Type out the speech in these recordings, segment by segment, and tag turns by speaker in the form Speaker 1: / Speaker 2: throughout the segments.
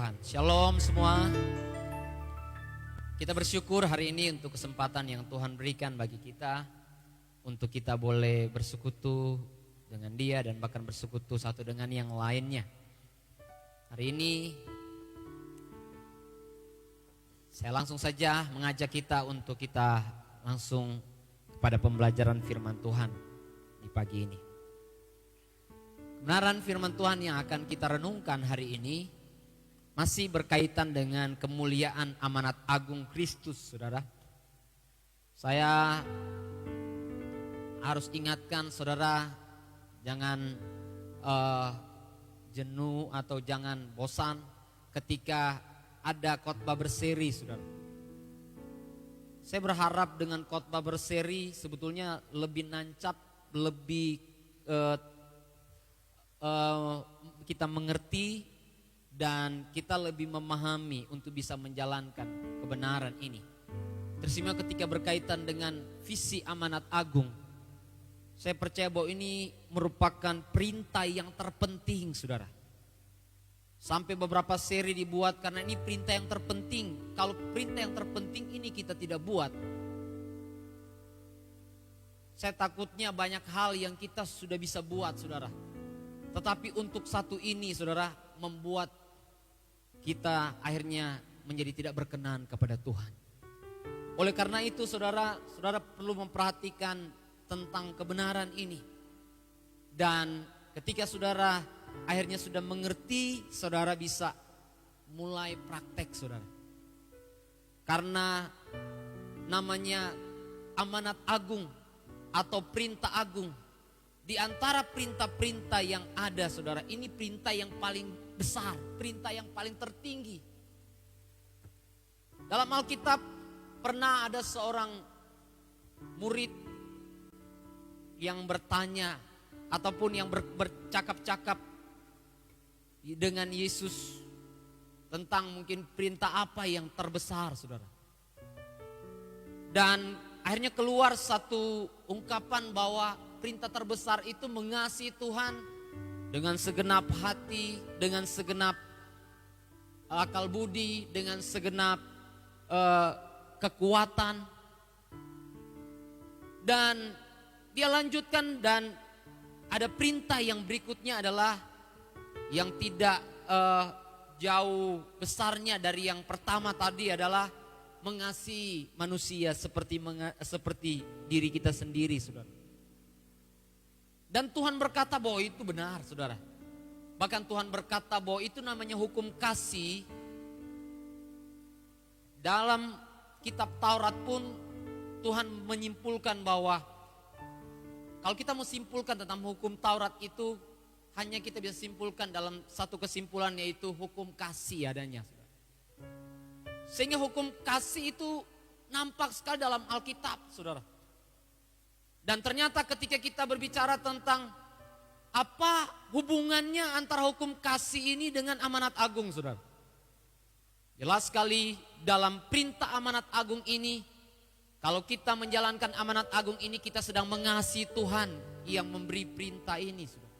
Speaker 1: Tuhan. Shalom semua. Kita bersyukur hari ini untuk kesempatan yang Tuhan berikan bagi kita, untuk kita boleh bersekutu dengan Dia dan bahkan bersekutu satu dengan yang lainnya. Hari ini saya langsung saja mengajak kita untuk kita langsung kepada pembelajaran firman Tuhan di pagi ini. Kebenaran firman Tuhan yang akan kita renungkan hari ini masih berkaitan dengan kemuliaan amanat agung Kristus, saudara. Saya harus ingatkan saudara, jangan jenuh atau jangan bosan ketika ada khotbah berseri, saudara. Saya berharap dengan khotbah berseri sebetulnya lebih nancap, lebih kita mengerti dan kita lebih memahami untuk bisa menjalankan kebenaran ini. Terutama ketika berkaitan dengan visi amanat agung. Saya percaya bahwa ini merupakan perintah yang terpenting, saudara. Sampai beberapa seri dibuat karena ini perintah yang terpenting. Kalau perintah yang terpenting ini kita tidak buat, saya takutnya banyak hal yang kita sudah bisa buat, saudara. Tetapi untuk satu ini, saudara, membuat kita akhirnya menjadi tidak berkenan kepada Tuhan. Oleh karena itu saudara perlu memperhatikan tentang kebenaran ini. Dan ketika saudara akhirnya sudah mengerti, saudara bisa mulai praktek, saudara. Karena namanya amanat agung atau perintah agung. Di antara perintah-perintah yang ada, saudara, ini perintah yang paling besar, perintah yang paling tertinggi. Dalam Alkitab pernah ada seorang murid yang bertanya ataupun yang bercakap-cakap dengan Yesus tentang mungkin perintah apa yang terbesar, saudara. Dan akhirnya keluar satu ungkapan bahwa perintah terbesar itu mengasihi Tuhan dengan segenap hati, dengan segenap akal budi, dengan segenap kekuatan. Dan dia lanjutkan dan ada perintah yang berikutnya adalah yang tidak jauh besarnya dari yang pertama tadi adalah mengasihi manusia seperti diri kita sendiri, saudara. Dan Tuhan berkata bahwa itu benar, saudara. Bahkan Tuhan berkata bahwa itu namanya hukum kasih. Dalam kitab Taurat pun Tuhan menyimpulkan bahwa kalau kita mau simpulkan tentang hukum Taurat itu, hanya kita bisa simpulkan dalam satu kesimpulan, yaitu hukum kasih adanya, saudara. Sehingga hukum kasih itu nampak sekali dalam Alkitab, saudara. Dan ternyata ketika kita berbicara tentang apa hubungannya antara hukum kasih ini dengan amanat agung, saudara. Jelas sekali dalam perintah amanat agung ini, kalau kita menjalankan amanat agung ini, kita sedang mengasihi Tuhan yang memberi perintah ini, saudara.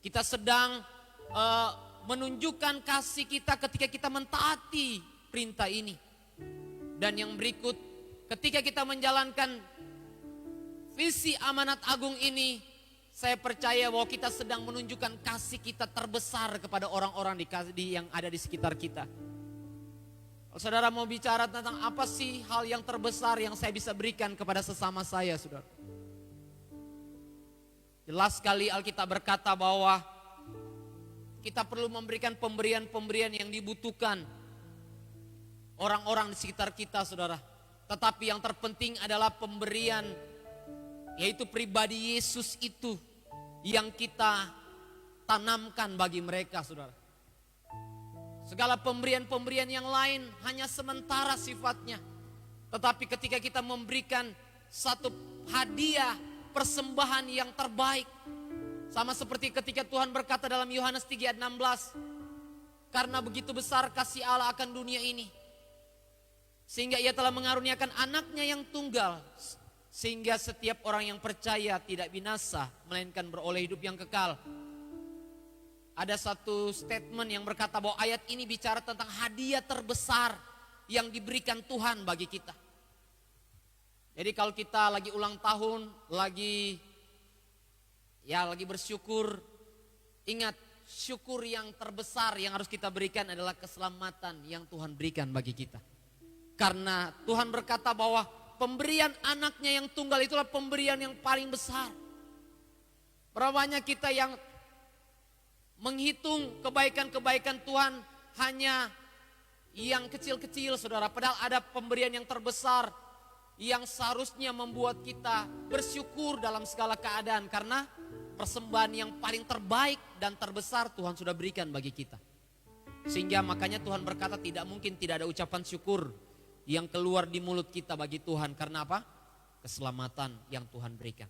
Speaker 1: Kita sedang menunjukkan kasih kita ketika kita mentaati perintah ini. Dan yang berikut, ketika kita menjalankan visi amanat agung ini, saya percaya bahwa kita sedang menunjukkan kasih kita terbesar kepada orang-orang yang ada di sekitar kita. Kalau saudara mau bicara tentang apa sih hal yang terbesar yang saya bisa berikan kepada sesama saya, saudara. Jelas sekali Alkitab berkata bahwa kita perlu memberikan pemberian-pemberian yang dibutuhkan orang-orang di sekitar kita, saudara. Tetapi yang terpenting adalah pemberian, yaitu pribadi Yesus itu yang kita tanamkan bagi mereka, saudara. Segala pemberian-pemberian yang lain hanya sementara sifatnya. Tetapi ketika kita memberikan satu hadiah, persembahan yang terbaik. Sama seperti ketika Tuhan berkata dalam Yohanes 3 ayat 16. Karena begitu besar kasih Allah akan dunia ini, sehingga ia telah mengaruniakan anaknya yang tunggal, sehingga setiap orang yang percaya tidak binasa, melainkan beroleh hidup yang kekal. ada satu statement yang berkata bahwa ayat ini bicara tentang hadiah terbesar yang diberikan Tuhan bagi kita. Jadi kalau kita lagi ulang tahun, lagi bersyukur, ingat syukur yang terbesar yang harus kita berikan adalah keselamatan yang Tuhan berikan bagi kita. Karena Tuhan berkata bahwa pemberian anaknya yang tunggal itulah pemberian yang paling besar. Berapa banyak kita yang menghitung kebaikan-kebaikan Tuhan hanya yang kecil-kecil, saudara. Padahal ada pemberian yang terbesar yang seharusnya membuat kita bersyukur dalam segala keadaan. Karena persembahan yang paling terbaik dan terbesar Tuhan sudah berikan bagi kita. Sehingga makanya Tuhan berkata tidak mungkin tidak ada ucapan syukur yang keluar di mulut kita bagi Tuhan. Karena apa? Keselamatan yang Tuhan berikan.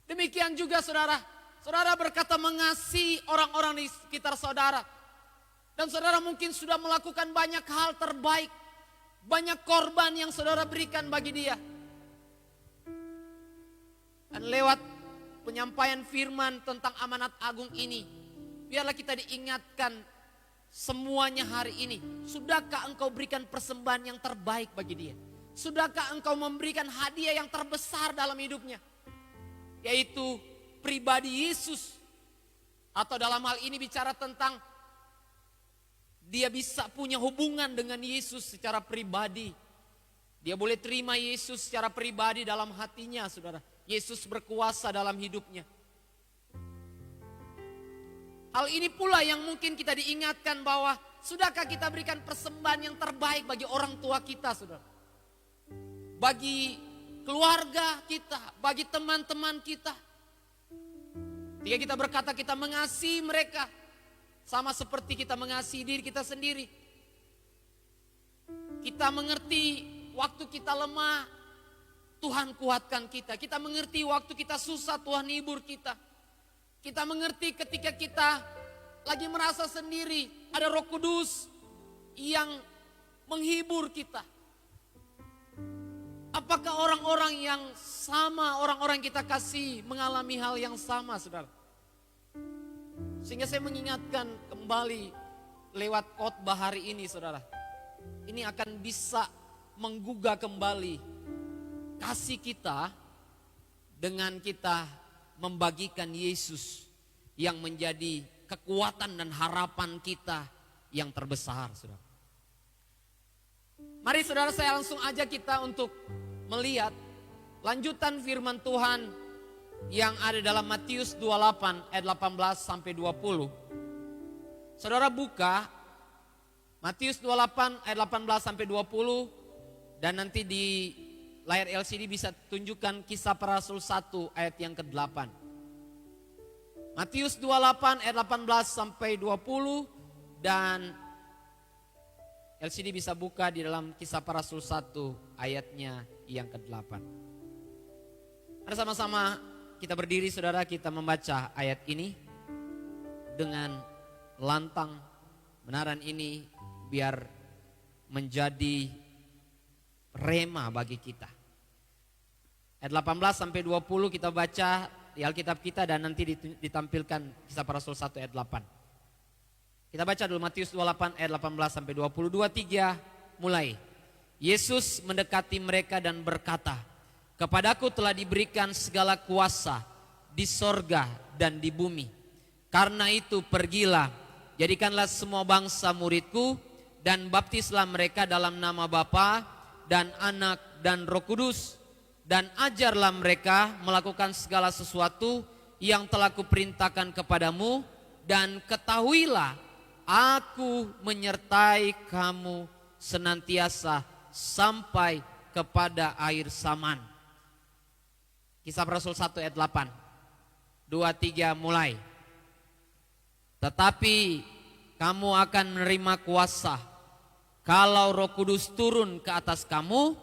Speaker 1: Demikian juga saudara. Saudara berkata mengasihi orang-orang di sekitar saudara. Dan saudara mungkin sudah melakukan banyak hal terbaik. Banyak korban yang saudara berikan bagi dia. Dan lewat penyampaian firman tentang amanat agung ini, biarlah kita diingatkan semuanya hari ini. Sudahkah engkau berikan persembahan yang terbaik bagi dia? Sudahkah engkau memberikan hadiah yang terbesar dalam hidupnya? Yaitu pribadi Yesus. Atau dalam hal ini bicara tentang dia bisa punya hubungan dengan Yesus secara pribadi. Dia boleh terima Yesus secara pribadi dalam hatinya, saudara. Yesus berkuasa dalam hidupnya. Hal ini pula yang mungkin kita diingatkan bahwa sudahkah kita berikan persembahan yang terbaik bagi orang tua kita, saudara. Bagi keluarga kita, bagi teman-teman kita. Ketika kita berkata kita mengasihi mereka, sama seperti kita mengasihi diri kita sendiri. Kita mengerti waktu kita lemah, Tuhan kuatkan kita. Kita mengerti waktu kita susah, Tuhan hibur kita. Kita mengerti ketika kita lagi merasa sendiri, ada Roh Kudus yang menghibur kita. Apakah orang-orang yang sama, orang-orang yang kita kasih mengalami hal yang sama, saudara? Sehingga saya mengingatkan kembali lewat khotbah hari ini, saudara. Ini akan bisa menggugah kembali kasih kita dengan kita membagikan Yesus yang menjadi kekuatan dan harapan kita yang terbesar, saudara. Mari saudara, saya langsung ajak kita untuk melihat lanjutan firman Tuhan yang ada dalam Matius 28 ayat 18 sampai 20. Saudara buka Matius 28 ayat 18 sampai 20 dan nanti di layar LCD bisa tunjukkan Kisah Para Rasul 1 ayat yang ke-8. Matius 28 ayat 18 sampai 20 dan LCD bisa buka di dalam Kisah Para Rasul 1 ayatnya yang ke-8. Mari sama-sama kita berdiri, saudara, kita membaca ayat ini dengan lantang. Benaran ini biar menjadi rema bagi kita. Ayat 18 sampai 20 kita baca di Alkitab kita dan nanti ditampilkan Kisah Para Rasul 1 ayat 8. Kita baca dulu Matius 28 ayat 18 sampai 20. 2, 3 mulai. Yesus mendekati mereka dan berkata, "Kepadaku telah diberikan segala kuasa di sorga dan di bumi. Karena itu pergilah, jadikanlah semua bangsa muridku dan baptislah mereka dalam nama Bapa dan Anak dan Roh Kudus. Dan ajarlah mereka melakukan segala sesuatu yang telah kuperintahkan kepadamu. Dan ketahuilah, aku menyertai kamu senantiasa sampai kepada akhir zaman." Kisah Para Rasul 1 ayat 8. 2, 3 mulai. "Tetapi kamu akan menerima kuasa kalau Roh Kudus turun ke atas kamu,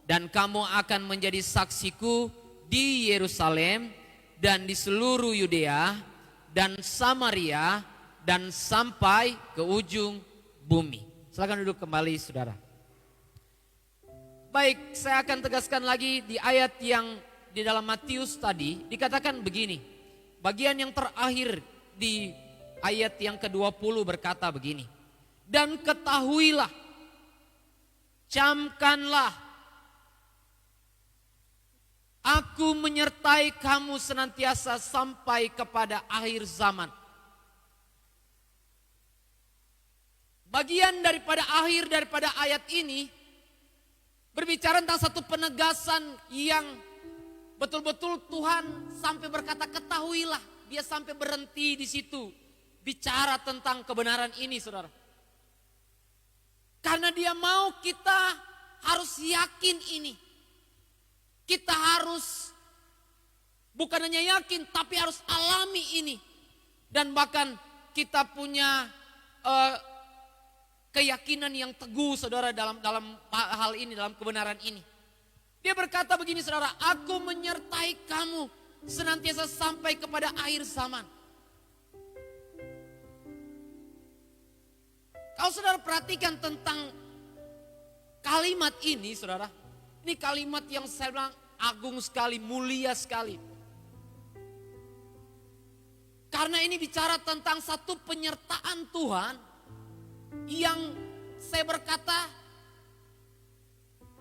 Speaker 1: dan kamu akan menjadi saksiku di Yerusalem dan di seluruh Yudea dan Samaria dan sampai ke ujung bumi." Silakan duduk kembali, saudara. Baik, saya akan tegaskan lagi di ayat yang di dalam Matius tadi dikatakan begini. Bagian yang terakhir di ayat yang ke-20 berkata begini. Dan ketahuilah, camkanlah, aku menyertai kamu senantiasa sampai kepada akhir zaman. Bagian daripada akhir daripada ayat ini berbicara tentang satu penegasan yang betul-betul Tuhan sampai berkata ketahuilah. Dia sampai berhenti di situ bicara tentang kebenaran ini, saudara. Karena dia mau kita harus yakin ini. Kita harus bukan hanya yakin tapi harus alami ini. Dan bahkan kita punya keyakinan yang teguh, saudara, dalam hal ini, dalam kebenaran ini. Dia berkata begini, saudara, aku menyertai kamu senantiasa sampai kepada akhir zaman. Kalau saudara perhatikan tentang kalimat ini, saudara, ini kalimat yang saya bilang agung sekali, mulia sekali. Karena ini bicara tentang satu penyertaan Tuhan yang saya berkata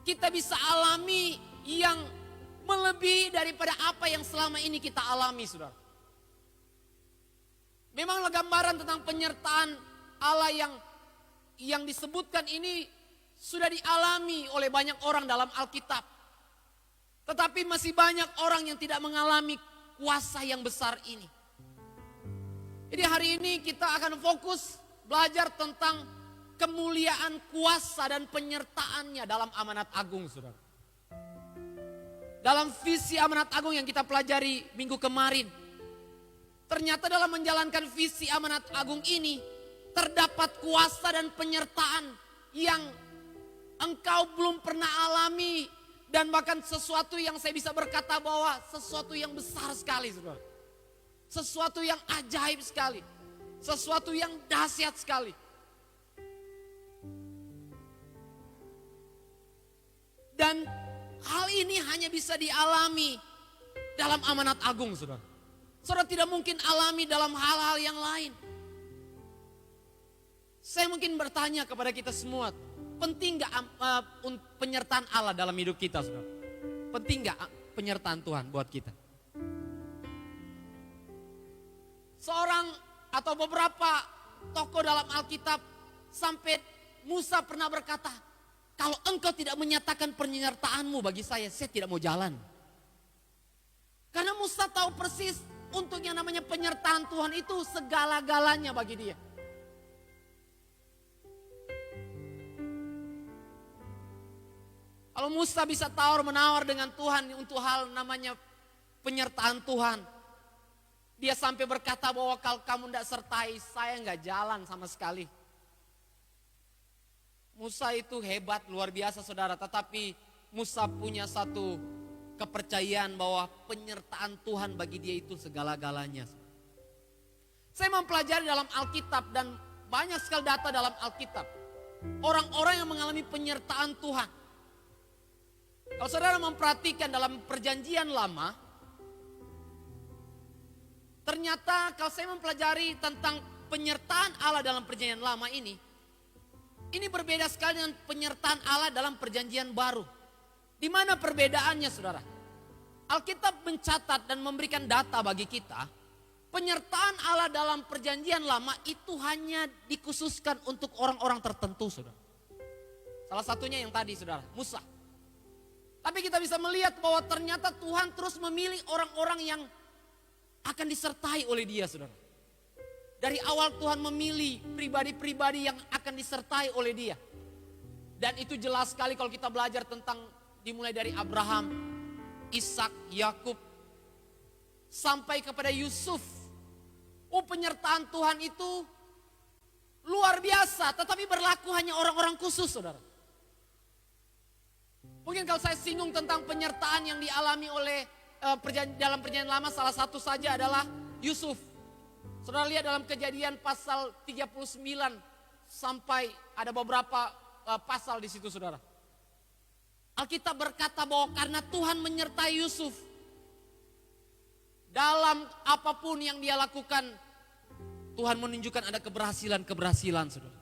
Speaker 1: kita bisa alami yang melebihi daripada apa yang selama ini kita alami, saudara. Memanglah gambaran tentang penyertaan Allah yang disebutkan ini sudah dialami oleh banyak orang dalam Alkitab. Tetapi masih banyak orang yang tidak mengalami kuasa yang besar ini. Jadi hari ini kita akan fokus belajar tentang kemuliaan kuasa dan penyertaannya dalam amanat agung, saudara. Dalam visi amanat agung yang kita pelajari minggu kemarin. Ternyata dalam menjalankan visi amanat agung ini terdapat kuasa dan penyertaan yang engkau belum pernah alami. Dan bahkan sesuatu yang saya bisa berkata bahwa sesuatu yang besar sekali, saudara. Sesuatu yang ajaib sekali. Sesuatu yang dahsyat sekali. Dan hal ini hanya bisa dialami dalam amanat agung, saudara. Saudara tidak mungkin alami dalam hal-hal yang lain. Saya mungkin bertanya kepada kita semua, penting gak penyertaan Allah dalam hidup kita, saudara? Penting gak penyertaan Tuhan buat kita? Seorang atau beberapa tokoh dalam Alkitab sampai Musa pernah berkata, kalau engkau tidak menyatakan penyertaanmu bagi saya tidak mau jalan. Karena Musa tahu persis untuk yang namanya penyertaan Tuhan itu segala-galanya bagi dia. Kalau Musa bisa tawar-menawar dengan Tuhan untuk hal namanya penyertaan Tuhan. Dia sampai berkata bahwa kalau kamu tidak sertai saya nggak jalan sama sekali. Musa itu hebat, luar biasa, saudara. Tetapi Musa punya satu kepercayaan bahwa penyertaan Tuhan bagi dia itu segala-galanya. Saya mempelajari dalam Alkitab dan banyak sekali data dalam Alkitab. Orang-orang yang mengalami penyertaan Tuhan. Kalau saudara memperhatikan dalam perjanjian lama, ternyata kalau saya mempelajari tentang penyertaan Allah dalam perjanjian lama ini berbeda sekali dengan penyertaan Allah dalam perjanjian baru. Di mana perbedaannya, saudara? Alkitab mencatat dan memberikan data bagi kita, penyertaan Allah dalam perjanjian lama itu hanya dikhususkan untuk orang-orang tertentu, saudara. Salah satunya yang tadi, saudara, Musa. Tapi kita bisa melihat bahwa ternyata Tuhan terus memilih orang-orang yang akan disertai oleh dia, saudara. Dari awal Tuhan memilih pribadi-pribadi yang akan disertai oleh dia. Dan itu jelas sekali kalau kita belajar tentang dimulai dari Abraham, Ishak, Yakub, sampai kepada Yusuf. Oh, penyertaan Tuhan itu luar biasa, tetapi berlaku hanya orang-orang khusus, saudara. Mungkin kalau saya singgung tentang penyertaan yang dialami oleh dalam perjanjian lama, salah satu saja adalah Yusuf. Saudara lihat dalam Kejadian pasal 39 sampai ada beberapa pasal di situ, saudara. Alkitab berkata bahwa karena Tuhan menyertai Yusuf dalam apapun yang dia lakukan, Tuhan menunjukkan ada keberhasilan-keberhasilan, saudara.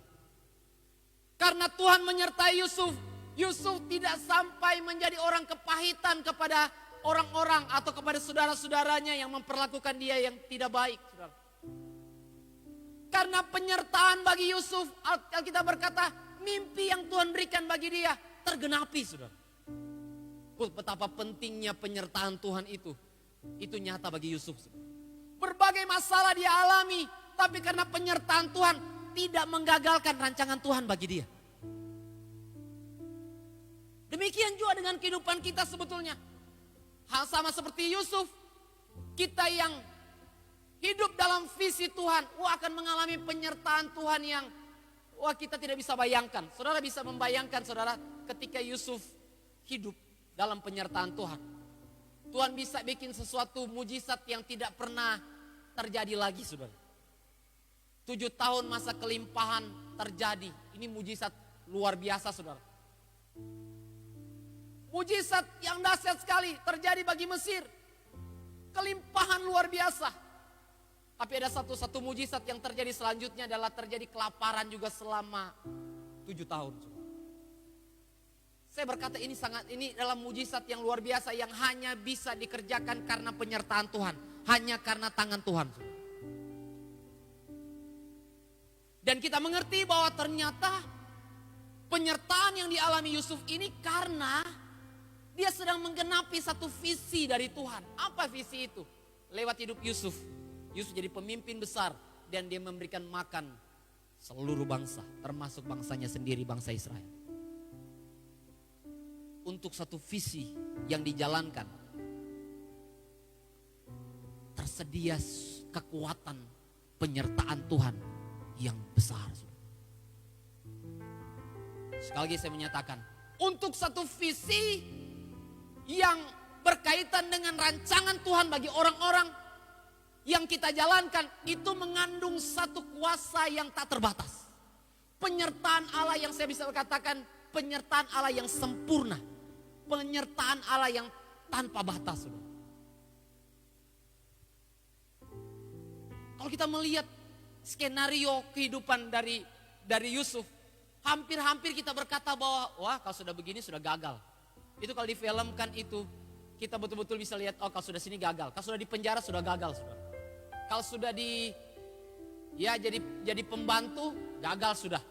Speaker 1: Karena Tuhan menyertai Yusuf, Yusuf tidak sampai menjadi orang kepahitan kepada orang-orang atau kepada saudara-saudaranya yang memperlakukan dia yang tidak baik, saudara. Karena penyertaan bagi Yusuf, Alkitab berkata, mimpi yang Tuhan berikan bagi dia tergenapi, saudara. Betapa pentingnya penyertaan Tuhan itu nyata bagi Yusuf. Berbagai masalah dia alami, tapi karena penyertaan Tuhan tidak menggagalkan rancangan Tuhan bagi dia. Demikian juga dengan kehidupan kita sebetulnya. Hal sama seperti Yusuf, kita yang hidup dalam visi Tuhan, akan mengalami penyertaan Tuhan yang kita tidak bisa bayangkan. Saudara bisa membayangkan, saudara, ketika Yusuf hidup dalam penyertaan Tuhan. Tuhan bisa bikin sesuatu mujizat yang tidak pernah terjadi lagi, saudara. 7 tahun masa kelimpahan terjadi. Ini mujizat luar biasa, saudara. Mujizat yang dahsyat sekali terjadi bagi Mesir. Kelimpahan luar biasa. Tapi ada satu mujizat yang terjadi selanjutnya adalah terjadi kelaparan juga selama 7 tahun. Saya berkata ini dalam mujizat yang luar biasa yang hanya bisa dikerjakan karena penyertaan Tuhan. Hanya karena tangan Tuhan. Dan kita mengerti bahwa ternyata penyertaan yang dialami Yusuf ini karena dia sedang menggenapi satu visi dari Tuhan. Apa visi itu? Lewat hidup Yusuf. Yusuf jadi pemimpin besar dan dia memberikan makan seluruh bangsa, termasuk bangsanya sendiri, bangsa Israel. Untuk satu visi yang dijalankan, tersedia kekuatan penyertaan Tuhan yang besar. Sekali lagi saya menyatakan, untuk satu visi yang berkaitan dengan rancangan Tuhan bagi orang-orang yang kita jalankan, itu mengandung satu kuasa yang tak terbatas. Penyertaan Allah yang saya bisa katakan, penyertaan Allah yang sempurna. Penyertaan Allah yang tanpa batas. Kalau kita melihat skenario kehidupan dari Yusuf, hampir-hampir kita berkata bahwa kalau sudah begini sudah gagal. Itu kalau difilmkan itu kita betul-betul bisa lihat, kalau sudah sini gagal. Kalau sudah di penjara sudah gagal, saudara. Kalau sudah jadi pembantu gagal sudah.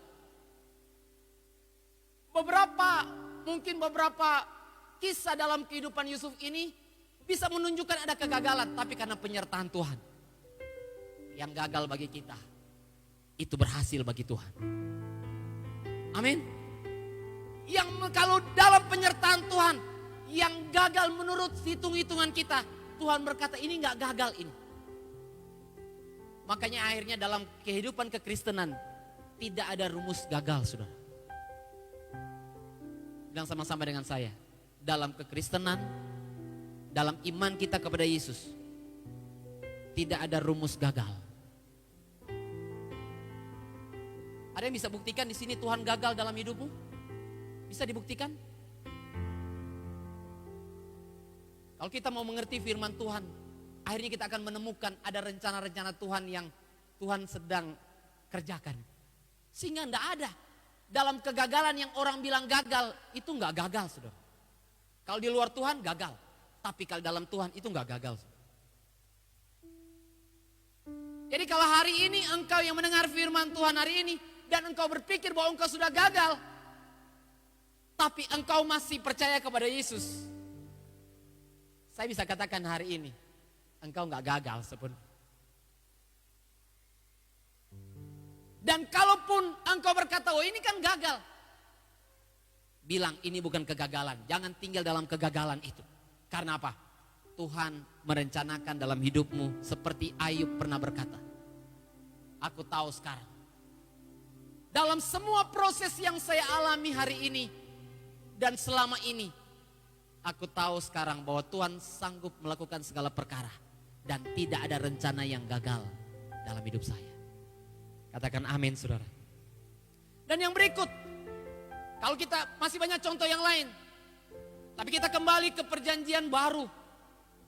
Speaker 1: Mungkin beberapa kisah dalam kehidupan Yusuf ini bisa menunjukkan ada kegagalan, tapi karena penyertaan Tuhan. Yang gagal bagi kita, itu berhasil bagi Tuhan. Amin. Yang kalau dalam penyertaan Tuhan, yang gagal menurut hitung-hitungan kita, Tuhan berkata ini gak gagal ini. Makanya akhirnya dalam kehidupan kekristenan, tidak ada rumus gagal, saudara. Bilang sama-sama dengan saya. Dalam kekristenan, dalam iman kita kepada Yesus, tidak ada rumus gagal. Ada yang bisa buktikan di sini Tuhan gagal dalam hidupmu? Bisa dibuktikan? Kalau kita mau mengerti firman Tuhan, akhirnya kita akan menemukan ada rencana-rencana Tuhan yang Tuhan sedang kerjakan. Sehingga enggak ada dalam kegagalan yang orang bilang gagal, itu enggak gagal, saudara. Kalau di luar Tuhan gagal, tapi kalau dalam Tuhan itu enggak gagal. Jadi kalau hari ini engkau yang mendengar firman Tuhan hari ini, dan engkau berpikir bahwa engkau sudah gagal, tapi engkau masih percaya kepada Yesus, saya bisa katakan hari ini, engkau enggak gagal sebenarnya. Dan kalaupun engkau berkata, ini kan gagal, bilang ini bukan kegagalan. Jangan tinggal dalam kegagalan itu. Karena apa? Tuhan merencanakan dalam hidupmu seperti Ayub pernah berkata. Aku tahu sekarang. Dalam semua proses yang saya alami hari ini dan selama ini, aku tahu sekarang bahwa Tuhan sanggup melakukan segala perkara. Dan tidak ada rencana yang gagal dalam hidup saya. Katakan amin, saudara. Dan yang berikut, kalau kita masih banyak contoh yang lain, tapi kita kembali ke perjanjian baru.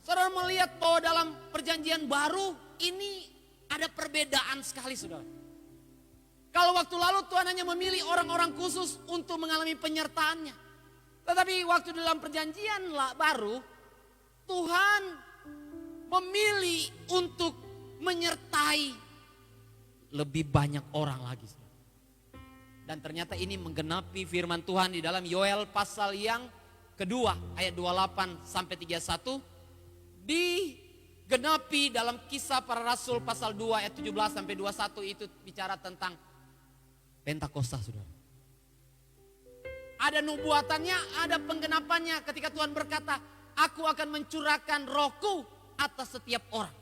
Speaker 1: Saudara melihat bahwa dalam perjanjian baru ini Ada perbedaan sekali saudara. Kalau waktu lalu Tuhan hanya memilih orang-orang khusus untuk mengalami penyertaannya. Tetapi waktu dalam perjanjian baru, Tuhan memilih untuk menyertai lebih banyak orang lagi. Dan ternyata ini menggenapi firman Tuhan di dalam Yoel pasal yang kedua ayat 28 sampai 31. Digenapi dalam Kisah Para Rasul pasal 2 ayat 17 sampai 21, itu bicara tentang Pentakosta saudara. Ada nubuatannya, ada penggenapannya ketika Tuhan berkata, aku akan mencurahkan rohku atas setiap orang.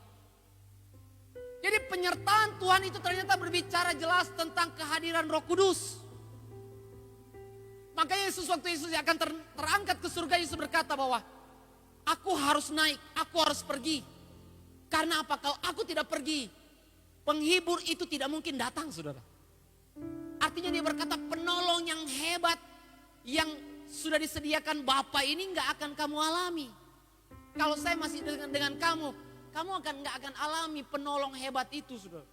Speaker 1: Jadi penyertaan Tuhan itu ternyata berbicara jelas tentang kehadiran Roh Kudus. Makanya Yesus waktu Yesus akan terangkat ke surga, Yesus berkata bahwa aku harus naik, aku harus pergi. Karena apa? Kalau aku tidak pergi, penghibur itu tidak mungkin datang saudara. Artinya dia berkata penolong yang hebat yang sudah disediakan Bapa ini nggak akan kamu alami. Kalau saya masih dengan kamu nggak akan alami penolong hebat itu saudara.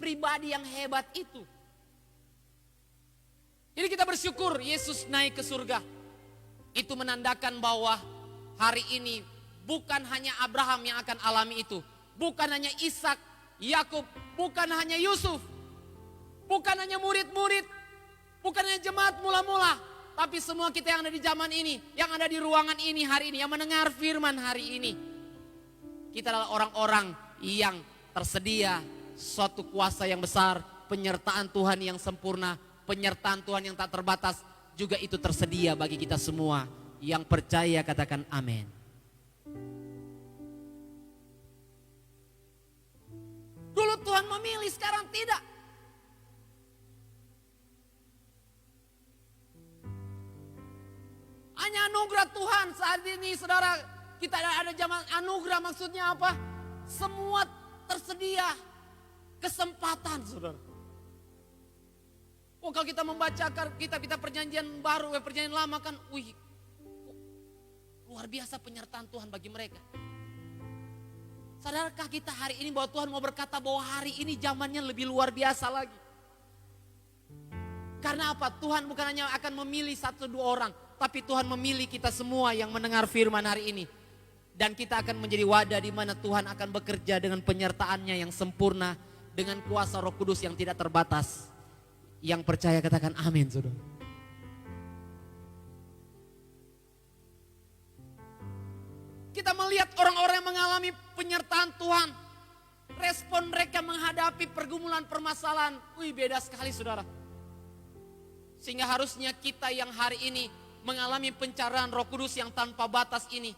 Speaker 1: Pribadi yang hebat itu. Jadi kita bersyukur Yesus naik ke surga. Itu menandakan bahwa hari ini bukan hanya Abraham yang akan alami itu. Bukan hanya Ishak, Yakub, bukan hanya Yusuf. Bukan hanya murid-murid, bukan hanya jemaat mula-mula. Tapi semua kita yang ada di zaman ini, yang ada di ruangan ini hari ini, yang mendengar firman hari ini. Kita adalah orang-orang yang tersedia suatu kuasa yang besar, penyertaan Tuhan yang sempurna, penyertaan Tuhan yang tak terbatas, juga itu tersedia bagi kita semua. Yang percaya katakan amin. Dulu Tuhan memilih, sekarang tidak. Hanya anugerah Tuhan saat ini saudara, kita ada zaman anugerah, maksudnya apa? Semua tersedia kesempatan saudara. Oh, kalau kita membaca kita perjanjian baru, perjanjian lama kan, luar biasa penyertaan Tuhan bagi mereka. Sadarkah kita hari ini bahwa Tuhan mau berkata bahwa hari ini zamannya lebih luar biasa lagi. Karena apa? Tuhan bukan hanya akan memilih 1-2 orang, tapi Tuhan memilih kita semua yang mendengar firman hari ini. Dan kita akan menjadi wadah di mana Tuhan akan bekerja dengan penyertaannya yang sempurna, dengan kuasa Roh Kudus yang tidak terbatas. Yang percaya katakan amin saudara. Kita melihat orang-orang yang mengalami penyertaan Tuhan. Respon mereka menghadapi pergumulan permasalahan. Beda sekali saudara. Sehingga harusnya kita yang hari ini mengalami pencarahan Roh Kudus yang tanpa batas ini,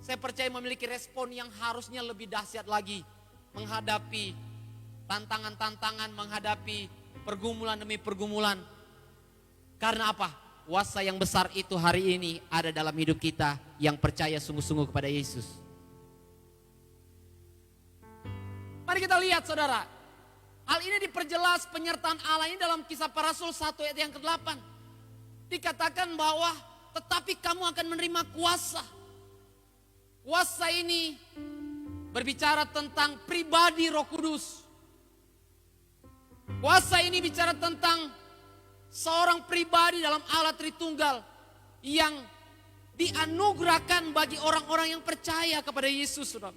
Speaker 1: saya percaya memiliki respon yang harusnya lebih dahsyat lagi. Menghadapi tantangan-tantangan, menghadapi pergumulan demi pergumulan. Karena apa? Kuasa yang besar itu hari ini ada dalam hidup kita yang percaya sungguh-sungguh kepada Yesus. Mari kita lihat saudara. Hal ini diperjelas penyertaan Allah ini dalam Kisah Para Rasul 1 ayat yang ke-8. Dikatakan bahwa tetapi kamu akan menerima kuasa. Kuasa ini berbicara tentang pribadi Roh Kudus. Kuasa ini bicara tentang seorang pribadi dalam Allah Tritunggal yang dianugerahkan bagi orang-orang yang percaya kepada Yesus, saudara.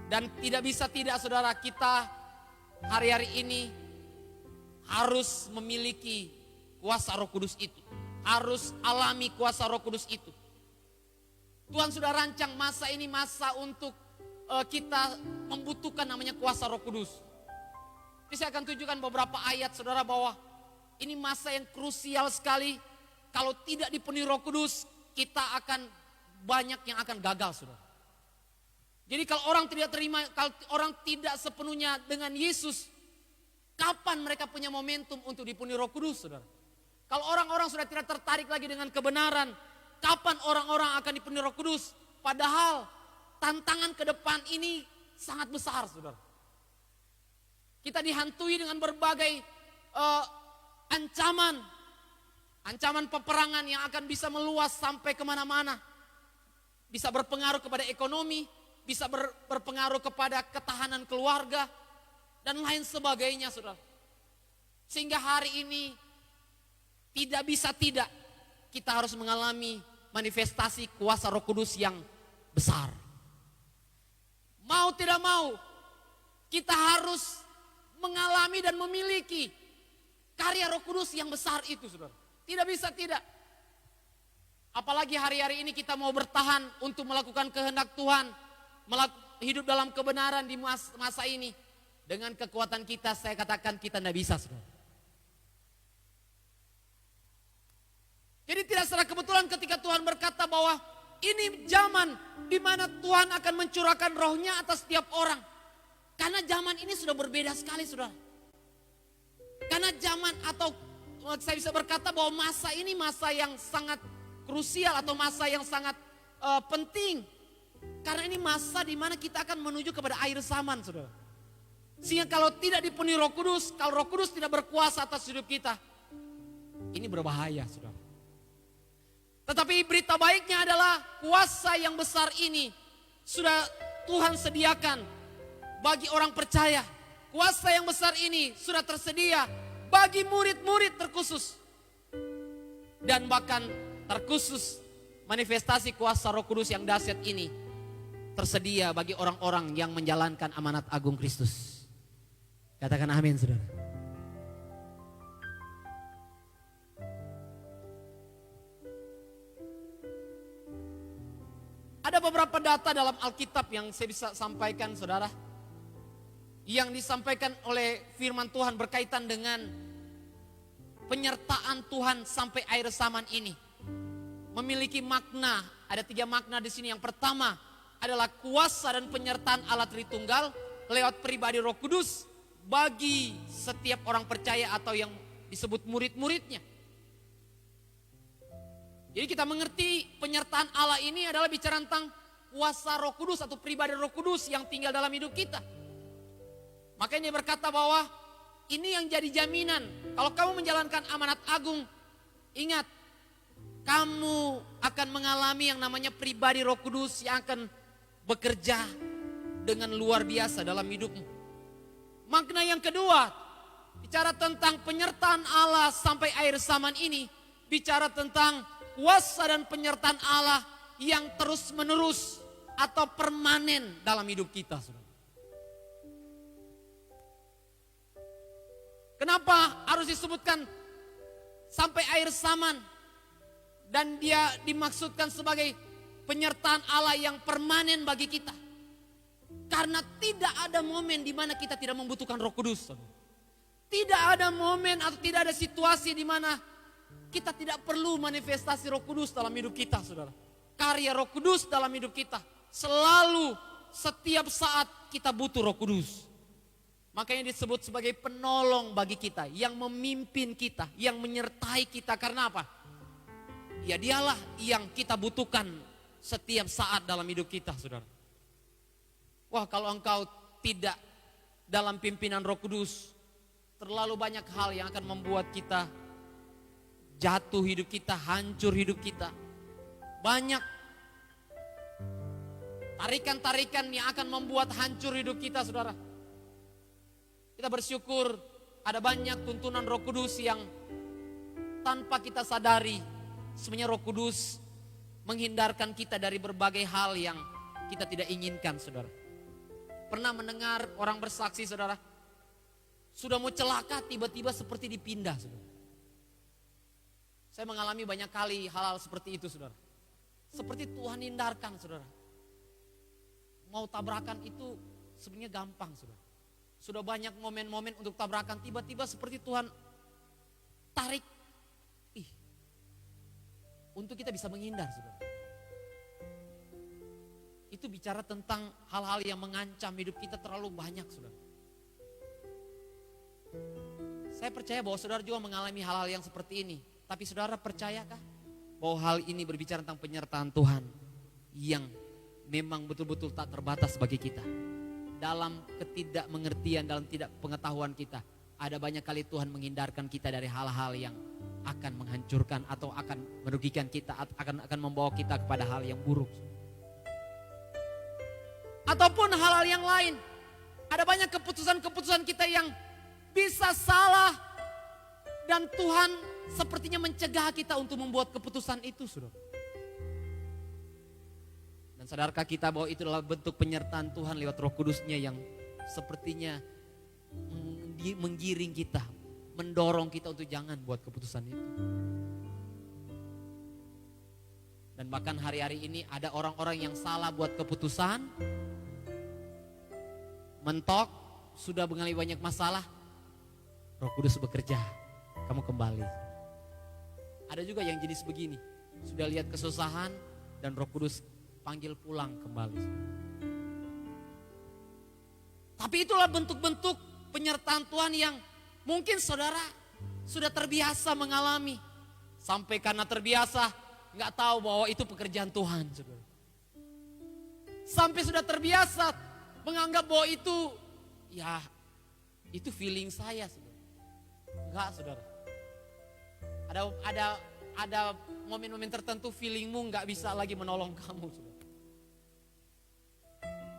Speaker 1: Dan tidak bisa tidak saudara, kita hari-hari ini harus memiliki kuasa Roh Kudus itu. Harus alami kuasa Roh Kudus itu. Tuhan sudah rancang masa ini masa untuk kita membutuhkan namanya kuasa Roh Kudus. Jadi saya akan tunjukkan beberapa ayat saudara bahwa ini masa yang krusial sekali. Kalau tidak dipenuhi Roh Kudus, kita akan banyak yang akan gagal saudara. Jadi kalau orang tidak terima, kalau orang tidak sepenuhnya dengan Yesus, kapan mereka punya momentum untuk dipenuhi Roh Kudus, saudara? Kalau orang-orang sudah tidak tertarik lagi dengan kebenaran, kapan orang-orang akan dipenuhi Roh Kudus? Padahal tantangan ke depan ini sangat besar, saudara. Kita dihantui dengan berbagai ancaman peperangan yang akan bisa meluas sampai kemana-mana. Bisa berpengaruh kepada ekonomi, bisa berpengaruh kepada ketahanan keluarga, dan lain sebagainya, saudara. Sehingga hari ini tidak bisa tidak, kita harus mengalami manifestasi kuasa Roh Kudus yang besar. Mau tidak mau, kita harus mengalami dan memiliki karya Roh Kudus yang besar itu, saudara. Tidak bisa tidak. Apalagi hari-hari ini kita mau bertahan untuk melakukan kehendak Tuhan, hidup dalam kebenaran di masa ini. Dengan kekuatan kita, saya katakan kita tidak bisa, saudara. Jadi tidak secara kebetulan ketika Tuhan berkata bahwa ini zaman di mana Tuhan akan mencurahkan rohnya atas setiap orang. Karena zaman ini sudah berbeda sekali, saudara. Karena zaman, atau saya bisa berkata bahwa masa ini masa yang sangat krusial atau masa yang sangat penting. Karena ini masa di mana kita akan menuju kepada akhir zaman, saudara. Sehingga kalau tidak dipenuhi Roh Kudus, kalau Roh Kudus tidak berkuasa atas hidup kita, ini berbahaya, saudara. Tetapi berita baiknya adalah kuasa yang besar ini sudah Tuhan sediakan bagi orang percaya. Kuasa yang besar ini sudah tersedia bagi murid-murid terkhusus. Dan bahkan terkhusus manifestasi kuasa Roh Kudus yang dahsyat ini tersedia bagi orang-orang yang menjalankan amanat agung Kristus. Katakan amin, saudara. Ada beberapa data dalam Alkitab yang saya bisa sampaikan, saudara. Yang disampaikan oleh firman Tuhan berkaitan dengan penyertaan Tuhan sampai akhir zaman ini. Memiliki makna, ada 3 makna di sini. Yang pertama adalah kuasa dan penyertaan Allah Tritunggal lewat pribadi Roh Kudus bagi setiap orang percaya atau yang disebut murid-muridnya. Jadi kita mengerti penyertaan Allah ini adalah bicara tentang kuasa Roh Kudus atau pribadi Roh Kudus yang tinggal dalam hidup kita. Makanya dia berkata bahwa ini yang jadi jaminan. Kalau kamu menjalankan amanat agung, ingat, kamu akan mengalami yang namanya pribadi Roh Kudus yang akan bekerja dengan luar biasa dalam hidupmu. Makna yang kedua, bicara tentang penyertaan Allah sampai akhir zaman ini, bicara tentang kuasa dan penyertaan Allah yang terus menerus atau permanen dalam hidup kita, saudara. Kenapa harus disebutkan sampai akhir zaman? Dan dia dimaksudkan sebagai penyertaan Allah yang permanen bagi kita. Karena tidak ada momen di mana kita tidak membutuhkan Roh Kudus, saudara. Tidak ada momen atau tidak ada situasi di mana kita tidak perlu manifestasi Roh Kudus dalam hidup kita, saudara. Karya Roh Kudus dalam hidup kita. Selalu, setiap saat kita butuh Roh Kudus. Makanya disebut sebagai penolong bagi kita. Yang memimpin kita, yang menyertai kita. Karena apa? Ya dialah yang kita butuhkan setiap saat dalam hidup kita, saudara. Wah, kalau engkau tidak dalam pimpinan Roh Kudus, terlalu banyak hal yang akan membuat kita jatuh hidup kita, hancur hidup kita. Banyak tarikan-tarikan yang akan membuat hancur hidup kita, saudara. Kita bersyukur ada banyak tuntunan Roh Kudus yang tanpa kita sadari, sebenarnya Roh Kudus menghindarkan kita dari berbagai hal yang kita tidak inginkan, saudara. Pernah mendengar orang bersaksi, saudara, sudah mau celaka tiba-tiba seperti dipindah, saudara. Saya mengalami banyak kali hal-hal seperti itu, saudara. Seperti Tuhan hindarkan, saudara. Mau tabrakan itu sebenarnya gampang, saudara. Sudah banyak momen-momen untuk tabrakan, tiba-tiba seperti Tuhan tarik. Untuk kita bisa menghindar, saudara. Itu bicara tentang hal-hal yang mengancam hidup kita terlalu banyak, saudara. Saya percaya bahwa saudara juga mengalami hal-hal yang seperti ini. Tapi saudara percayakah bahwa hal ini berbicara tentang penyertaan Tuhan yang memang betul-betul tak terbatas bagi kita? Dalam ketidakmengertian, dalam tidak pengetahuan kita, ada banyak kali Tuhan menghindarkan kita dari hal-hal yang akan menghancurkan atau akan merugikan kita, akan membawa kita kepada hal yang buruk. Ataupun hal-hal yang lain. Ada banyak keputusan-keputusan kita yang bisa salah. Dan Tuhan sepertinya mencegah kita untuk membuat keputusan itu, saudara. Dan sadarkah kita bahwa itu adalah bentuk penyertaan Tuhan lewat Roh Kudus-Nya yang sepertinya menggiring kita, mendorong kita untuk jangan buat keputusan itu. Dan bahkan hari-hari ini ada orang-orang yang salah buat keputusan, mentok, sudah mengalami banyak masalah, Roh Kudus bekerja, kamu kembali. Ada juga yang jenis begini, sudah lihat kesusahan dan Roh Kudus panggil pulang kembali. Tapi itulah bentuk-bentuk penyertaan Tuhan yang mungkin saudara sudah terbiasa mengalami. Sampai karena terbiasa gak tahu bahwa itu pekerjaan Tuhan, saudara. Sampai sudah terbiasa menganggap bahwa itu, ya itu feeling saya, saudara. Enggak, saudara. Ada momen-momen tertentu feelingmu gak bisa lagi menolong kamu, saudara.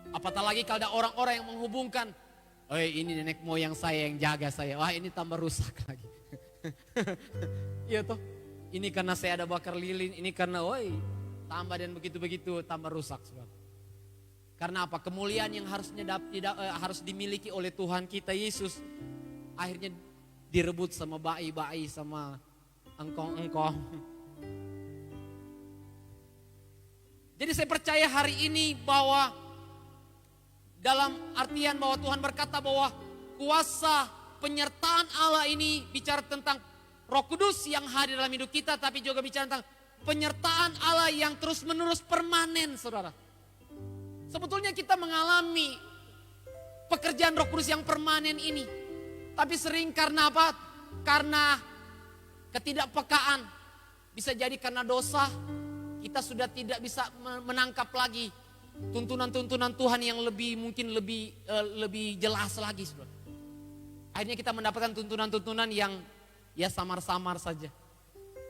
Speaker 1: Apatah lagi kalau ada orang-orang yang menghubungkan, oh ini nenek moyang saya yang jaga saya, wah ini tambah rusak lagi. Iya toh, ini karena saya ada bakar lilin, ini karena tambah dan begitu-begitu tambah rusak, saudara. Karena apa? Kemuliaan yang harus dimiliki oleh Tuhan kita Yesus akhirnya direbut sama bayi-bayi, sama engkong-engkong. Jadi saya percaya hari ini bahwa dalam artian bahwa Tuhan berkata bahwa kuasa penyertaan Allah ini bicara tentang Roh Kudus yang hadir dalam hidup kita, tapi juga bicara tentang penyertaan Allah yang terus menerus permanen, saudara. Sebetulnya kita mengalami pekerjaan Roh Kudus yang permanen ini. Tapi sering karena apa? Karena ketidakpekaan. Bisa jadi karena dosa, kita sudah tidak bisa menangkap lagi tuntunan-tuntunan Tuhan yang mungkin lebih jelas lagi, saudara. Akhirnya kita mendapatkan tuntunan-tuntunan yang ya samar-samar saja.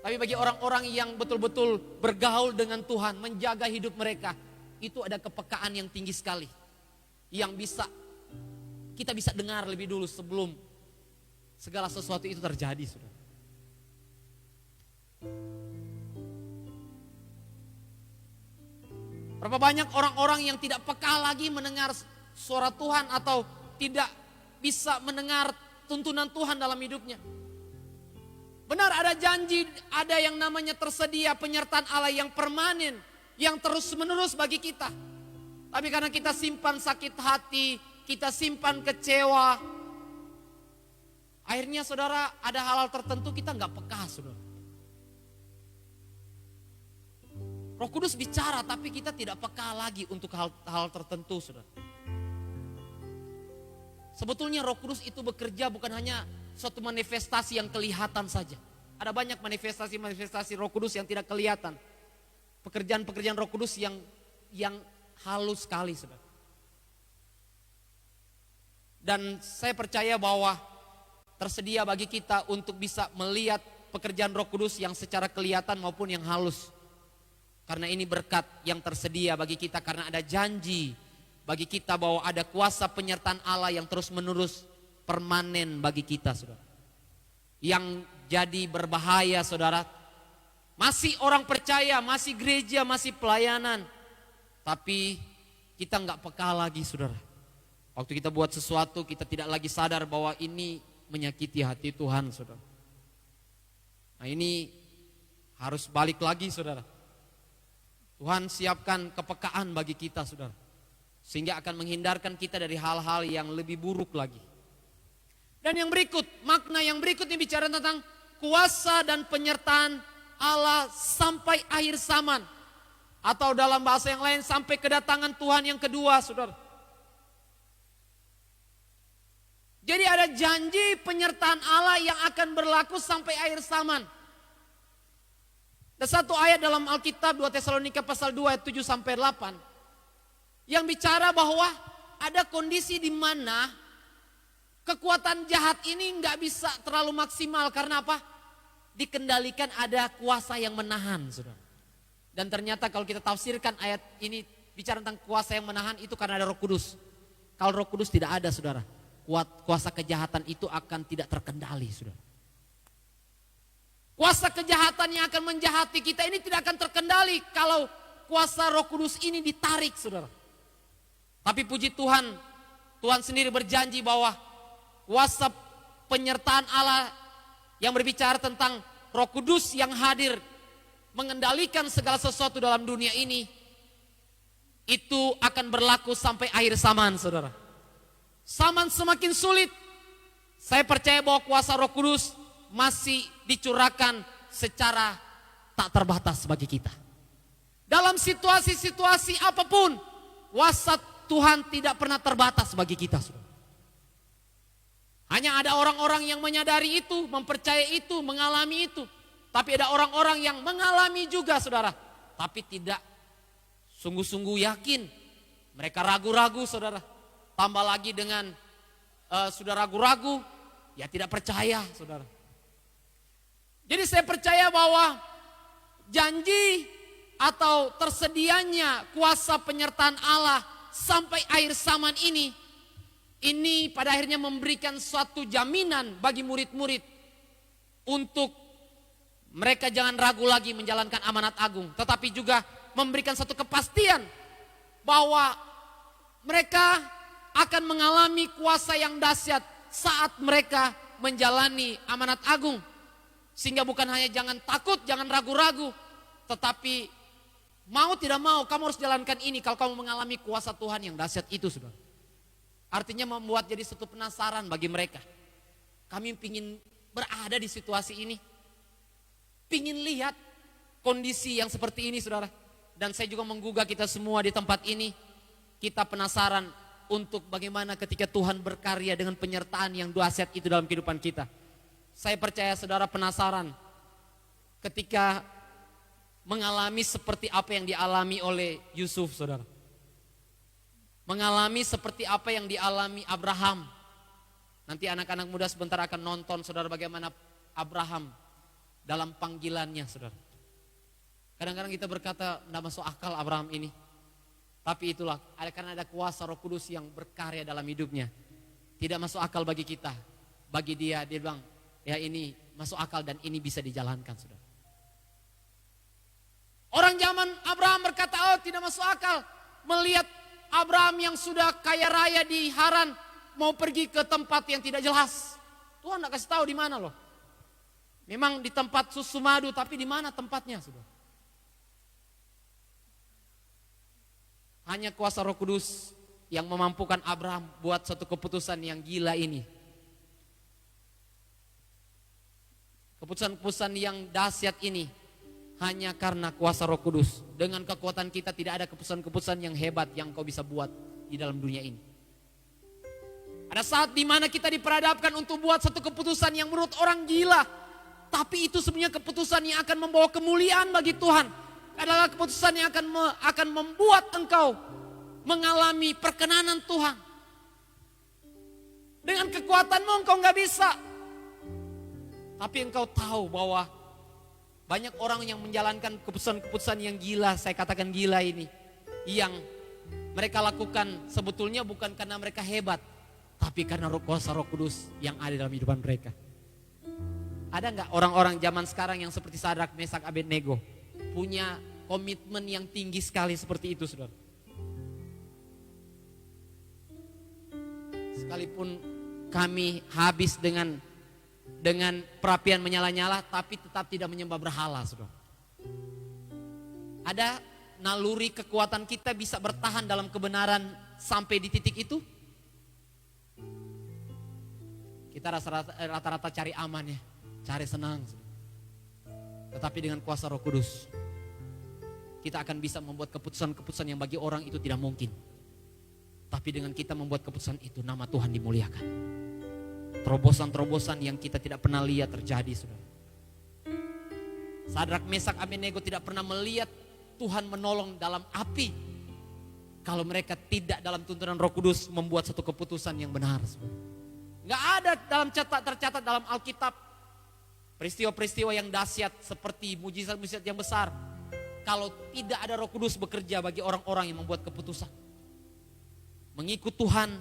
Speaker 1: Tapi bagi orang-orang yang betul-betul bergaul dengan Tuhan, menjaga hidup mereka, itu ada kepekaan yang tinggi sekali. Yang kita bisa dengar lebih dulu sebelum segala sesuatu itu terjadi, saudara. Berapa banyak orang-orang yang tidak peka lagi mendengar suara Tuhan atau tidak bisa mendengar tuntunan Tuhan dalam hidupnya. Benar, ada janji, ada yang namanya tersedia penyertaan Allah yang permanen, yang terus menerus bagi kita. Tapi karena kita simpan sakit hati, kita simpan kecewa, akhirnya saudara ada hal-hal tertentu kita gak peka, saudara. Roh Kudus bicara tapi kita tidak peka lagi untuk hal-hal tertentu, saudara. Sebetulnya Roh Kudus itu bekerja bukan hanya suatu manifestasi yang kelihatan saja. Ada banyak manifestasi Roh Kudus yang tidak kelihatan. Pekerjaan-pekerjaan Roh Kudus yang halus sekali, saudara. Dan saya percaya bahwa tersedia bagi kita untuk bisa melihat pekerjaan Roh Kudus yang secara kelihatan maupun yang halus. Karena ini berkat yang tersedia bagi kita, karena ada janji bagi kita bahwa ada kuasa penyertaan Allah yang terus menerus permanen bagi kita, saudara. Yang jadi berbahaya, saudara. Masih orang percaya, masih gereja, masih pelayanan. Tapi kita nggak peka lagi, saudara. Waktu kita buat sesuatu kita tidak lagi sadar bahwa ini menyakiti hati Tuhan, saudara. Nah ini harus balik lagi, saudara. Tuhan siapkan kepekaan bagi kita, saudara. Sehingga akan menghindarkan kita dari hal-hal yang lebih buruk lagi. Dan yang berikut, makna yang berikut ini bicara tentang kuasa dan penyertaan Allah sampai akhir zaman. Atau dalam bahasa yang lain sampai kedatangan Tuhan yang kedua, saudara. Jadi ada janji penyertaan Allah yang akan berlaku sampai akhir zaman. Ada satu ayat dalam Alkitab 2 Tesalonika pasal 2 ayat 7 sampai 8 yang bicara bahwa ada kondisi di mana kekuatan jahat ini nggak bisa terlalu maksimal. Karena apa? Dikendalikan ada kuasa yang menahan, saudara. Dan ternyata kalau kita tafsirkan ayat ini bicara tentang kuasa yang menahan itu karena ada Roh Kudus. Kalau Roh Kudus tidak ada, saudara, kuasa kejahatan itu akan tidak terkendali, saudara. Kuasa kejahatan yang akan menjahati kita ini tidak akan terkendali kalau kuasa Roh Kudus ini ditarik, saudara. Tapi puji Tuhan, Tuhan sendiri berjanji bahwa kuasa penyertaan Allah yang berbicara tentang Roh Kudus yang hadir mengendalikan segala sesuatu dalam dunia ini, itu akan berlaku sampai akhir zaman, saudara. Zaman semakin sulit, saya percaya bahwa kuasa Roh Kudus masih dicurahkan secara tak terbatas bagi kita. Dalam situasi-situasi apapun, kuasa Tuhan tidak pernah terbatas bagi kita, saudara. Hanya ada orang-orang yang menyadari itu, mempercayai itu, mengalami itu. Tapi ada orang-orang yang mengalami juga, saudara, tapi tidak sungguh-sungguh yakin. Mereka ragu-ragu, saudara. Tambah lagi dengan sudah ragu-ragu, ya tidak percaya, saudara. Jadi saya percaya bahwa janji atau tersedianya kuasa penyertaan Allah sampai akhir zaman ini pada akhirnya memberikan suatu jaminan bagi murid-murid untuk mereka jangan ragu lagi menjalankan amanat agung, tetapi juga memberikan satu kepastian bahwa mereka akan mengalami kuasa yang dahsyat saat mereka menjalani amanat agung. Sehingga bukan hanya jangan takut, jangan ragu-ragu, tetapi mau tidak mau kamu harus jalankan ini kalau kamu mengalami kuasa Tuhan yang dahsyat itu, saudara. Artinya membuat jadi satu penasaran bagi mereka. Kami ingin berada di situasi ini, ingin lihat kondisi yang seperti ini, saudara. Dan saya juga menggugah kita semua di tempat ini, kita penasaran untuk bagaimana ketika Tuhan berkarya dengan penyertaan yang dahsyat itu dalam kehidupan kita. Saya percaya saudara penasaran ketika mengalami seperti apa yang dialami oleh Yusuf, saudara. Mengalami seperti apa yang dialami Abraham. Nanti anak-anak muda sebentar akan nonton, saudara, bagaimana Abraham dalam panggilannya, saudara. Kadang-kadang kita berkata, tidak masuk akal Abraham ini. Tapi itulah, karena ada kuasa Roh Kudus yang berkarya dalam hidupnya. Tidak masuk akal bagi kita. Bagi dia bilang, ya ini masuk akal dan ini bisa dijalankan, saudara. Orang zaman Abraham berkata, oh tidak masuk akal. Melihat Abraham yang sudah kaya raya di Haran, mau pergi ke tempat yang tidak jelas. Tuhan tidak kasih tahu di mana loh. Memang di tempat susu madu, tapi di mana tempatnya, saudara? Hanya kuasa Roh Kudus yang memampukan Abraham buat satu keputusan yang gila ini. Keputusan-keputusan yang dahsyat ini hanya karena kuasa Roh Kudus. Dengan kekuatan kita tidak ada keputusan-keputusan yang hebat yang kau bisa buat di dalam dunia ini. Ada saat di mana kita diperhadapkan untuk buat satu keputusan yang menurut orang gila, tapi itu sebenarnya keputusan yang akan membawa kemuliaan bagi Tuhan. Adalah keputusan yang akan membuat engkau mengalami perkenanan Tuhan. Dengan kekuatanmu engkau nggak bisa. Tapi engkau tahu bahwa banyak orang yang menjalankan keputusan-keputusan yang gila, saya katakan gila ini, yang mereka lakukan sebetulnya bukan karena mereka hebat, tapi karena kuasa Roh Kudus yang ada dalam kehidupan mereka. Ada nggak orang-orang zaman sekarang yang seperti Sadrak, Mesak, Abednego punya komitmen yang tinggi sekali seperti itu, saudara? Sekalipun kami habis dengan perapian menyala-nyala, tapi tetap tidak menyembah berhala, saudara. Ada naluri kekuatan kita bisa bertahan dalam kebenaran sampai di titik itu? Kita rata-rata cari aman ya, cari senang. Tetapi dengan kuasa Roh Kudus, kita akan bisa membuat keputusan-keputusan yang bagi orang itu tidak mungkin. Tapi dengan kita membuat keputusan itu, nama Tuhan dimuliakan. Terobosan-terobosan yang kita tidak pernah lihat terjadi, saudara. Sadrak, Mesak, Abednego tidak pernah melihat Tuhan menolong dalam api kalau mereka tidak dalam tuntunan Roh Kudus membuat satu keputusan yang benar, saudara. Gak ada tercatat dalam Alkitab peristiwa-peristiwa yang dahsyat seperti mujizat-mujizat yang besar kalau tidak ada Roh Kudus bekerja bagi orang-orang yang membuat keputusan. Mengikut Tuhan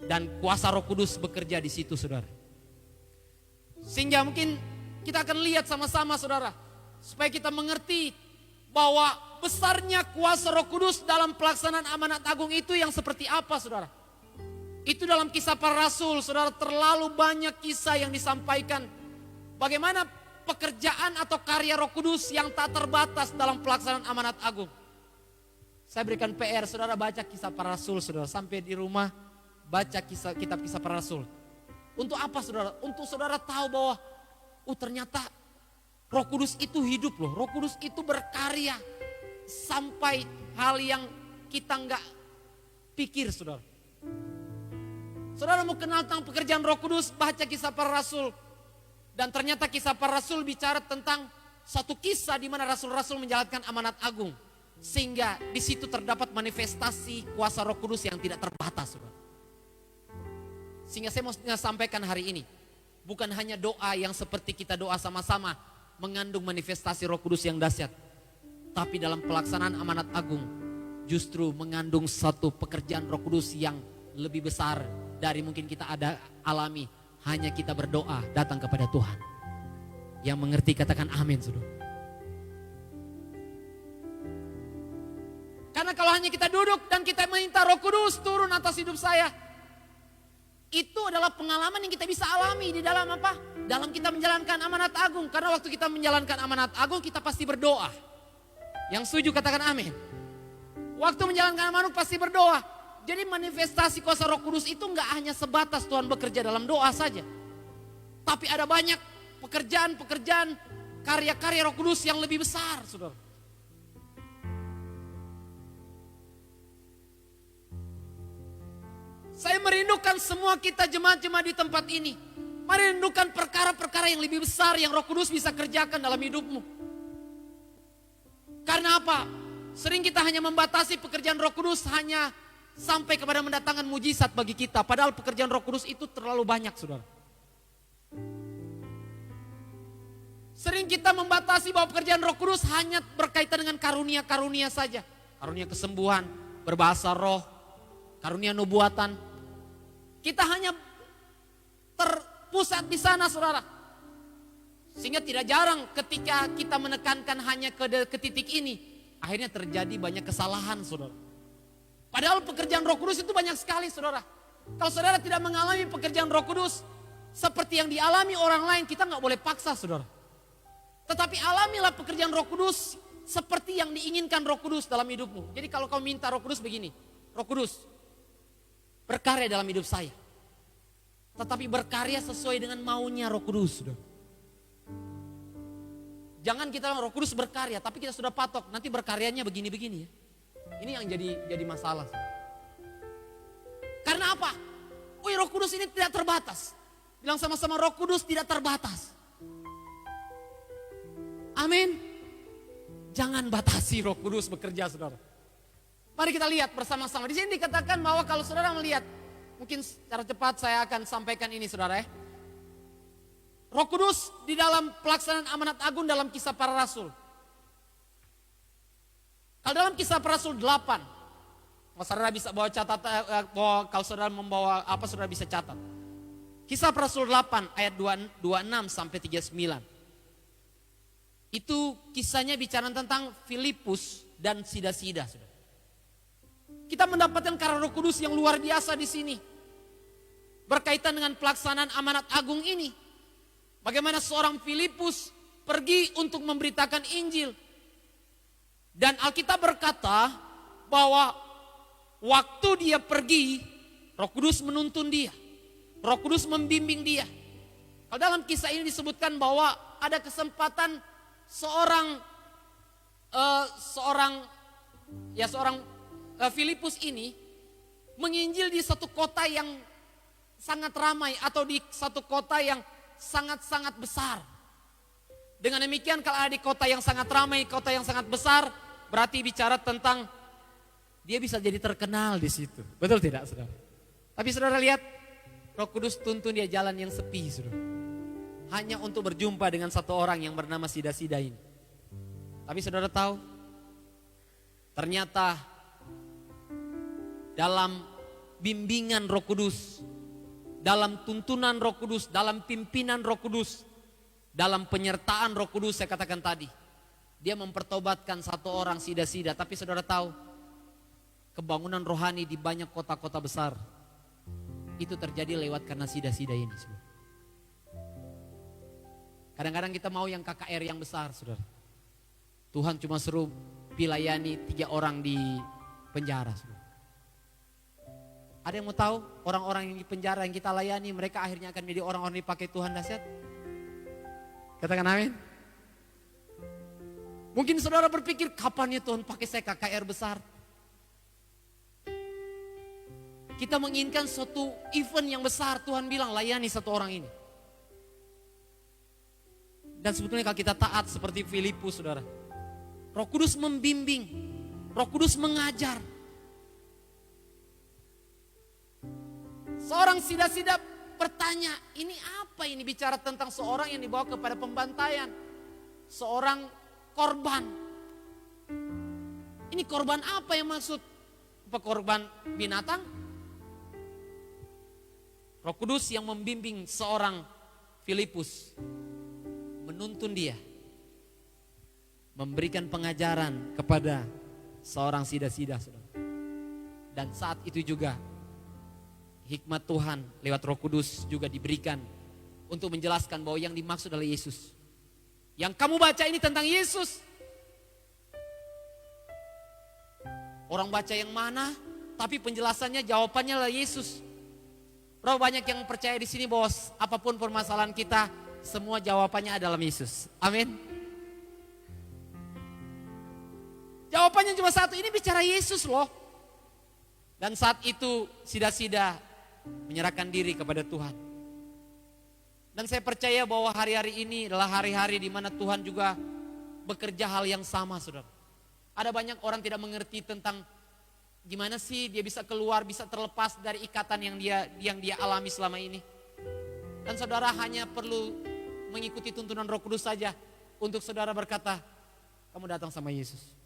Speaker 1: dan kuasa Roh Kudus bekerja di situ, saudara. Sehingga mungkin kita akan lihat sama-sama, saudara, supaya kita mengerti bahwa besarnya kuasa Roh Kudus dalam pelaksanaan amanat agung itu yang seperti apa, saudara. Itu dalam Kisah Para Rasul, saudara, terlalu banyak kisah yang disampaikan. Bagaimana pekerjaan atau karya Roh Kudus yang tak terbatas dalam pelaksanaan amanat agung. Saya berikan PR, saudara, baca Kisah Para Rasul, saudara. Sampai di rumah, baca kitab Kisah Para Rasul. Untuk apa, saudara? Untuk saudara tahu bahwa, ternyata Roh Kudus itu hidup loh. Roh Kudus itu berkarya sampai hal yang kita nggak pikir, saudara. Saudara mau kenal tentang pekerjaan Roh Kudus, baca Kisah Para Rasul. Dan ternyata Kisah Para Rasul bicara tentang satu kisah di mana rasul-rasul menjalankan amanat agung. Sehingga di situ terdapat manifestasi kuasa Roh Kudus yang tidak terbatas, saudara. Sehingga saya mau sampaikan hari ini, bukan hanya doa yang seperti kita doa sama-sama mengandung manifestasi Roh Kudus yang dahsyat, tapi dalam pelaksanaan amanat agung justru mengandung satu pekerjaan Roh Kudus yang lebih besar dari mungkin kita ada alami. Hanya kita berdoa datang kepada Tuhan. Yang mengerti katakan amin, saudara. Karena kalau hanya kita duduk dan kita minta Roh Kudus turun atas hidup saya, itu adalah pengalaman yang kita bisa alami di dalam apa? Dalam kita menjalankan amanat agung. Karena waktu kita menjalankan amanat agung kita pasti berdoa. Yang setuju katakan amin. Waktu menjalankan amanat pasti berdoa. Jadi manifestasi kuasa Roh Kudus itu enggak hanya sebatas Tuhan bekerja dalam doa saja. Tapi ada banyak pekerjaan-pekerjaan karya-karya Roh Kudus yang lebih besar, saudara. Saya merindukan semua kita jemaat-jemaat di tempat ini. Merindukan perkara-perkara yang lebih besar yang Roh Kudus bisa kerjakan dalam hidupmu. Karena apa? Sering kita hanya membatasi pekerjaan Roh Kudus hanya sampai kepada mendatangkan mujizat bagi kita. Padahal pekerjaan Roh Kudus itu terlalu banyak, saudara. Sering kita membatasi bahwa pekerjaan Roh Kudus hanya berkaitan dengan karunia-karunia saja. Karunia kesembuhan, berbahasa roh, karunia nubuatan. Kita hanya terpusat di sana, saudara. Sehingga tidak jarang ketika kita menekankan hanya ke titik ini, akhirnya terjadi banyak kesalahan, saudara. Padahal pekerjaan Roh Kudus itu banyak sekali, saudara. Kalau saudara tidak mengalami pekerjaan Roh Kudus seperti yang dialami orang lain, kita nggak boleh paksa, saudara. Tetapi alamilah pekerjaan Roh Kudus seperti yang diinginkan Roh Kudus dalam hidupmu. Jadi kalau kau minta Roh Kudus begini, Roh Kudus berkarya dalam hidup saya. Tetapi berkarya sesuai dengan maunya Roh Kudus, saudara. Jangan kita Roh Kudus berkarya, tapi kita sudah patok, nanti berkaryanya begini-begini ya. Ini yang jadi masalah. Karena apa? Roh Kudus ini tidak terbatas. Bilang sama-sama, Roh Kudus tidak terbatas. Amin. Jangan batasi Roh Kudus bekerja, saudara. Mari kita lihat bersama-sama. Di sini dikatakan bahwa kalau saudara melihat, mungkin secara cepat saya akan sampaikan ini, saudara ya. Roh Kudus di dalam pelaksanaan amanat agung dalam Kisah Para Rasul. Kalau dalam Kisah Para Rasul 8, kalau saudara bisa bawa catatan, kalau saudara membawa apa saudara bisa catat. Kisah Para Rasul 8 ayat 26 sampai 39. Itu kisahnya bicara tentang Filipus dan Sida-Sida. Kita mendapatkan karya Roh Kudus yang luar biasa di sini. Berkaitan dengan pelaksanaan amanat agung ini. Bagaimana seorang Filipus pergi untuk memberitakan Injil. Dan Alkitab berkata bahwa waktu dia pergi, Roh Kudus menuntun dia. Roh Kudus membimbing dia. Kalau dalam kisah ini disebutkan bahwa ada kesempatan seorang Filipus ini menginjil di satu kota yang sangat ramai atau di satu kota yang sangat-sangat besar. Dengan demikian kalau ada di kota yang sangat ramai, kota yang sangat besar, berarti bicara tentang dia bisa jadi terkenal di situ. Betul tidak, saudara? Tapi saudara lihat, Roh Kudus tuntun dia jalan yang sepi, saudara. Hanya untuk berjumpa dengan satu orang yang bernama Sida-Sida ini. Tapi saudara tahu, ternyata dalam bimbingan Roh Kudus, dalam tuntunan Roh Kudus, dalam pimpinan Roh Kudus, dalam penyertaan Roh Kudus, saya katakan tadi, dia mempertobatkan satu orang sida-sida. Tapi saudara tahu, kebangunan rohani di banyak kota-kota besar itu terjadi lewat karena sida-sida ini. Kadang-kadang kita mau yang KKR yang besar, saudara. Tuhan cuma suruh pilayani 3 orang di penjara, saudara. Ada yang mau tahu orang-orang yang di penjara yang kita layani, mereka akhirnya akan menjadi orang-orang yang dipakai Tuhan dahsyat? Katakan amin. Mungkin saudara berpikir, kapan ya Tuhan pakai saya KKR besar? Kita menginginkan suatu event yang besar, Tuhan bilang layani satu orang ini. Dan sebetulnya kalau kita taat seperti Filipus, saudara, Roh Kudus membimbing, Roh Kudus mengajar. Seorang sida-sida bertanya, ini apa ini, bicara tentang seorang yang dibawa kepada pembantaian, seorang korban. Ini korban apa yang maksud? Apa korban binatang? Roh Kudus yang membimbing seorang Filipus, menuntun dia, memberikan pengajaran kepada seorang sida-sida, saudara. Dan saat itu juga hikmat Tuhan lewat Roh Kudus juga diberikan untuk menjelaskan bahwa yang dimaksud adalah Yesus. Yang kamu baca ini tentang Yesus. Orang baca yang mana, tapi penjelasannya, jawabannya adalah Yesus. Berapa banyak yang percaya di sini bahwa apapun permasalahan kita, semua jawabannya adalah Yesus. Amin. Jawabannya cuma satu, ini bicara Yesus loh. Dan saat itu sida-sida menyerahkan diri kepada Tuhan. Dan saya percaya bahwa hari-hari ini adalah hari-hari di mana Tuhan juga bekerja hal yang sama, saudara. Ada banyak orang tidak mengerti tentang gimana sih dia bisa keluar, bisa terlepas dari ikatan yang dia alami selama ini. Dan saudara hanya perlu mengikuti tuntunan Roh Kudus saja untuk saudara berkata, kamu datang sama Yesus.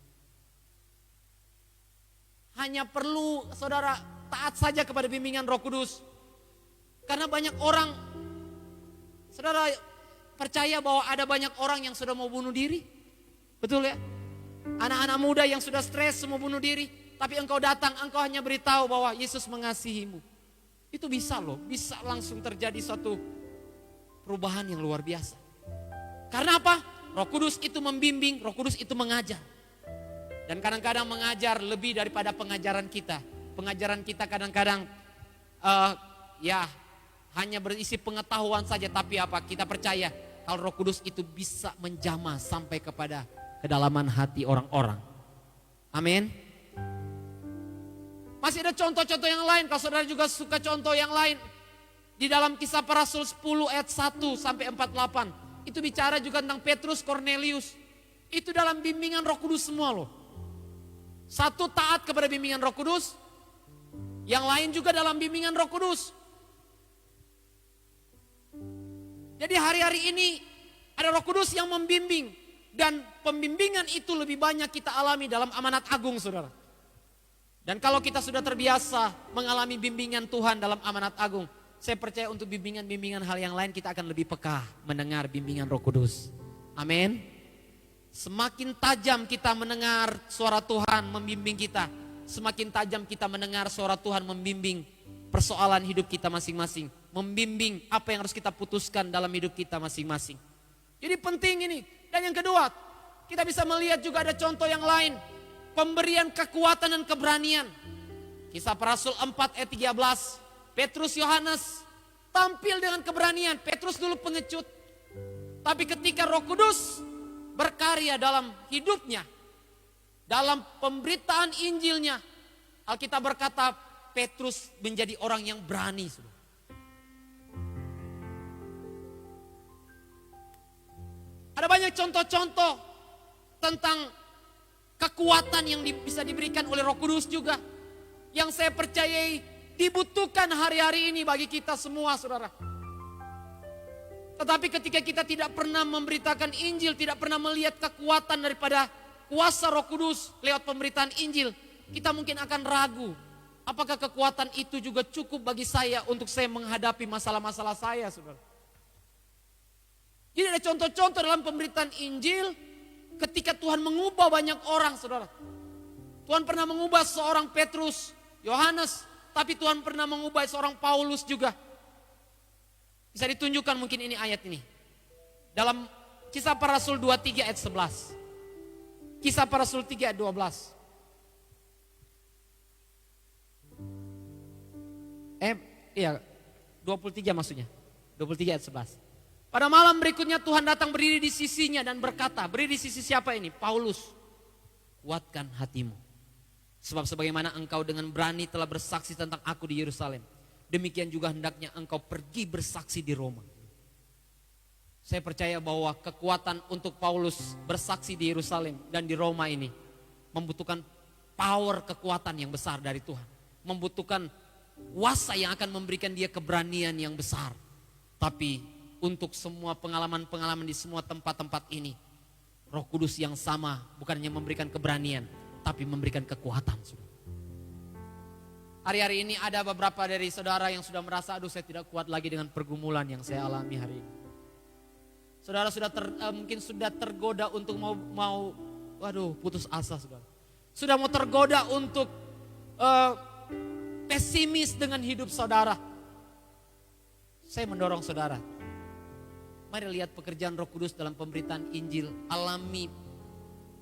Speaker 1: Hanya perlu saudara taat saja kepada bimbingan Roh Kudus. Karena banyak orang, saudara percaya bahwa ada banyak orang yang sudah mau bunuh diri. Betul ya? Anak-anak muda yang sudah stres mau bunuh diri. Tapi engkau datang, engkau hanya beritahu bahwa Yesus mengasihimu. Itu bisa loh, bisa langsung terjadi suatu perubahan yang luar biasa. Karena apa? Roh Kudus itu membimbing, Roh Kudus itu mengajar. Dan kadang-kadang mengajar lebih daripada pengajaran kita. Pengajaran kita kadang-kadang hanya berisi pengetahuan saja. Tapi apa? Kita percaya kalau Roh Kudus itu bisa menjamah sampai kepada kedalaman hati orang-orang. Amin. Masih ada contoh-contoh yang lain. Kalau saudara juga suka contoh yang lain. Di dalam Kisah Para Rasul 10 ayat 1 sampai 48. Itu bicara juga tentang Petrus, Cornelius. Itu dalam bimbingan Roh Kudus semua loh. Satu taat kepada bimbingan Roh Kudus. Yang lain juga dalam bimbingan Roh Kudus. Jadi hari-hari ini ada Roh Kudus yang membimbing. Dan pembimbingan itu lebih banyak kita alami dalam amanat agung, saudara. Dan kalau kita sudah terbiasa mengalami bimbingan Tuhan dalam amanat agung, saya percaya untuk bimbingan-bimbingan hal yang lain kita akan lebih peka mendengar bimbingan Roh Kudus. Amin. Semakin tajam kita mendengar suara Tuhan membimbing kita, semakin tajam kita mendengar suara Tuhan membimbing persoalan hidup kita masing-masing, membimbing apa yang harus kita putuskan dalam hidup kita masing-masing. Jadi penting ini. Dan yang kedua, kita bisa melihat juga ada contoh yang lain, pemberian kekuatan dan keberanian. Kisah Para Rasul 4 ayat 13, Petrus, Yohanes tampil dengan keberanian. Petrus dulu pengecut, tapi ketika Roh Kudus berkarya dalam hidupnya, dalam pemberitaan Injilnya, Alkitab berkata Petrus menjadi orang yang berani. Ada banyak contoh-contoh tentang kekuatan yang bisa diberikan oleh Roh Kudus juga. Yang saya percayai dibutuhkan hari-hari ini bagi kita semua, saudara. Tetapi ketika kita tidak pernah memberitakan Injil, tidak pernah melihat kekuatan daripada kuasa Roh Kudus lewat pemberitaan Injil, kita mungkin akan ragu. Apakah kekuatan itu juga cukup bagi saya untuk saya menghadapi masalah-masalah saya, saudara? Jadi ada contoh-contoh dalam pemberitaan Injil ketika Tuhan mengubah banyak orang, saudara. Tuhan pernah mengubah seorang Petrus, Yohanes, tapi Tuhan pernah mengubah seorang Paulus juga. Bisa ditunjukkan mungkin ini ayat ini. Dalam Kisah Para Rasul 23 ayat 11. Kisah Para Rasul 3 ayat 12. Iya, 23 maksudnya. 23 ayat 11. Pada malam berikutnya Tuhan datang berdiri di sisinya dan berkata, berdiri di sisi siapa ini? Paulus. Kuatkan hatimu. Sebab sebagaimana engkau dengan berani telah bersaksi tentang aku di Yerusalem, demikian juga hendaknya engkau pergi bersaksi di Roma. Saya percaya bahwa kekuatan untuk Paulus bersaksi di Yerusalem dan di Roma ini membutuhkan power kekuatan yang besar dari Tuhan. Membutuhkan kuasa yang akan memberikan dia keberanian yang besar. Tapi untuk semua pengalaman-pengalaman di semua tempat-tempat ini, Roh Kudus yang sama bukan hanya memberikan keberanian, tapi memberikan kekuatan. Hari-hari ini ada beberapa dari saudara yang sudah merasa, aduh saya tidak kuat lagi dengan pergumulan yang saya alami hari ini. Saudara mungkin sudah tergoda untuk mau putus asa, saudara. Sudah mau tergoda untuk pesimis dengan hidup saudara. Saya mendorong saudara, mari lihat pekerjaan Roh Kudus dalam pemberitaan Injil. Alami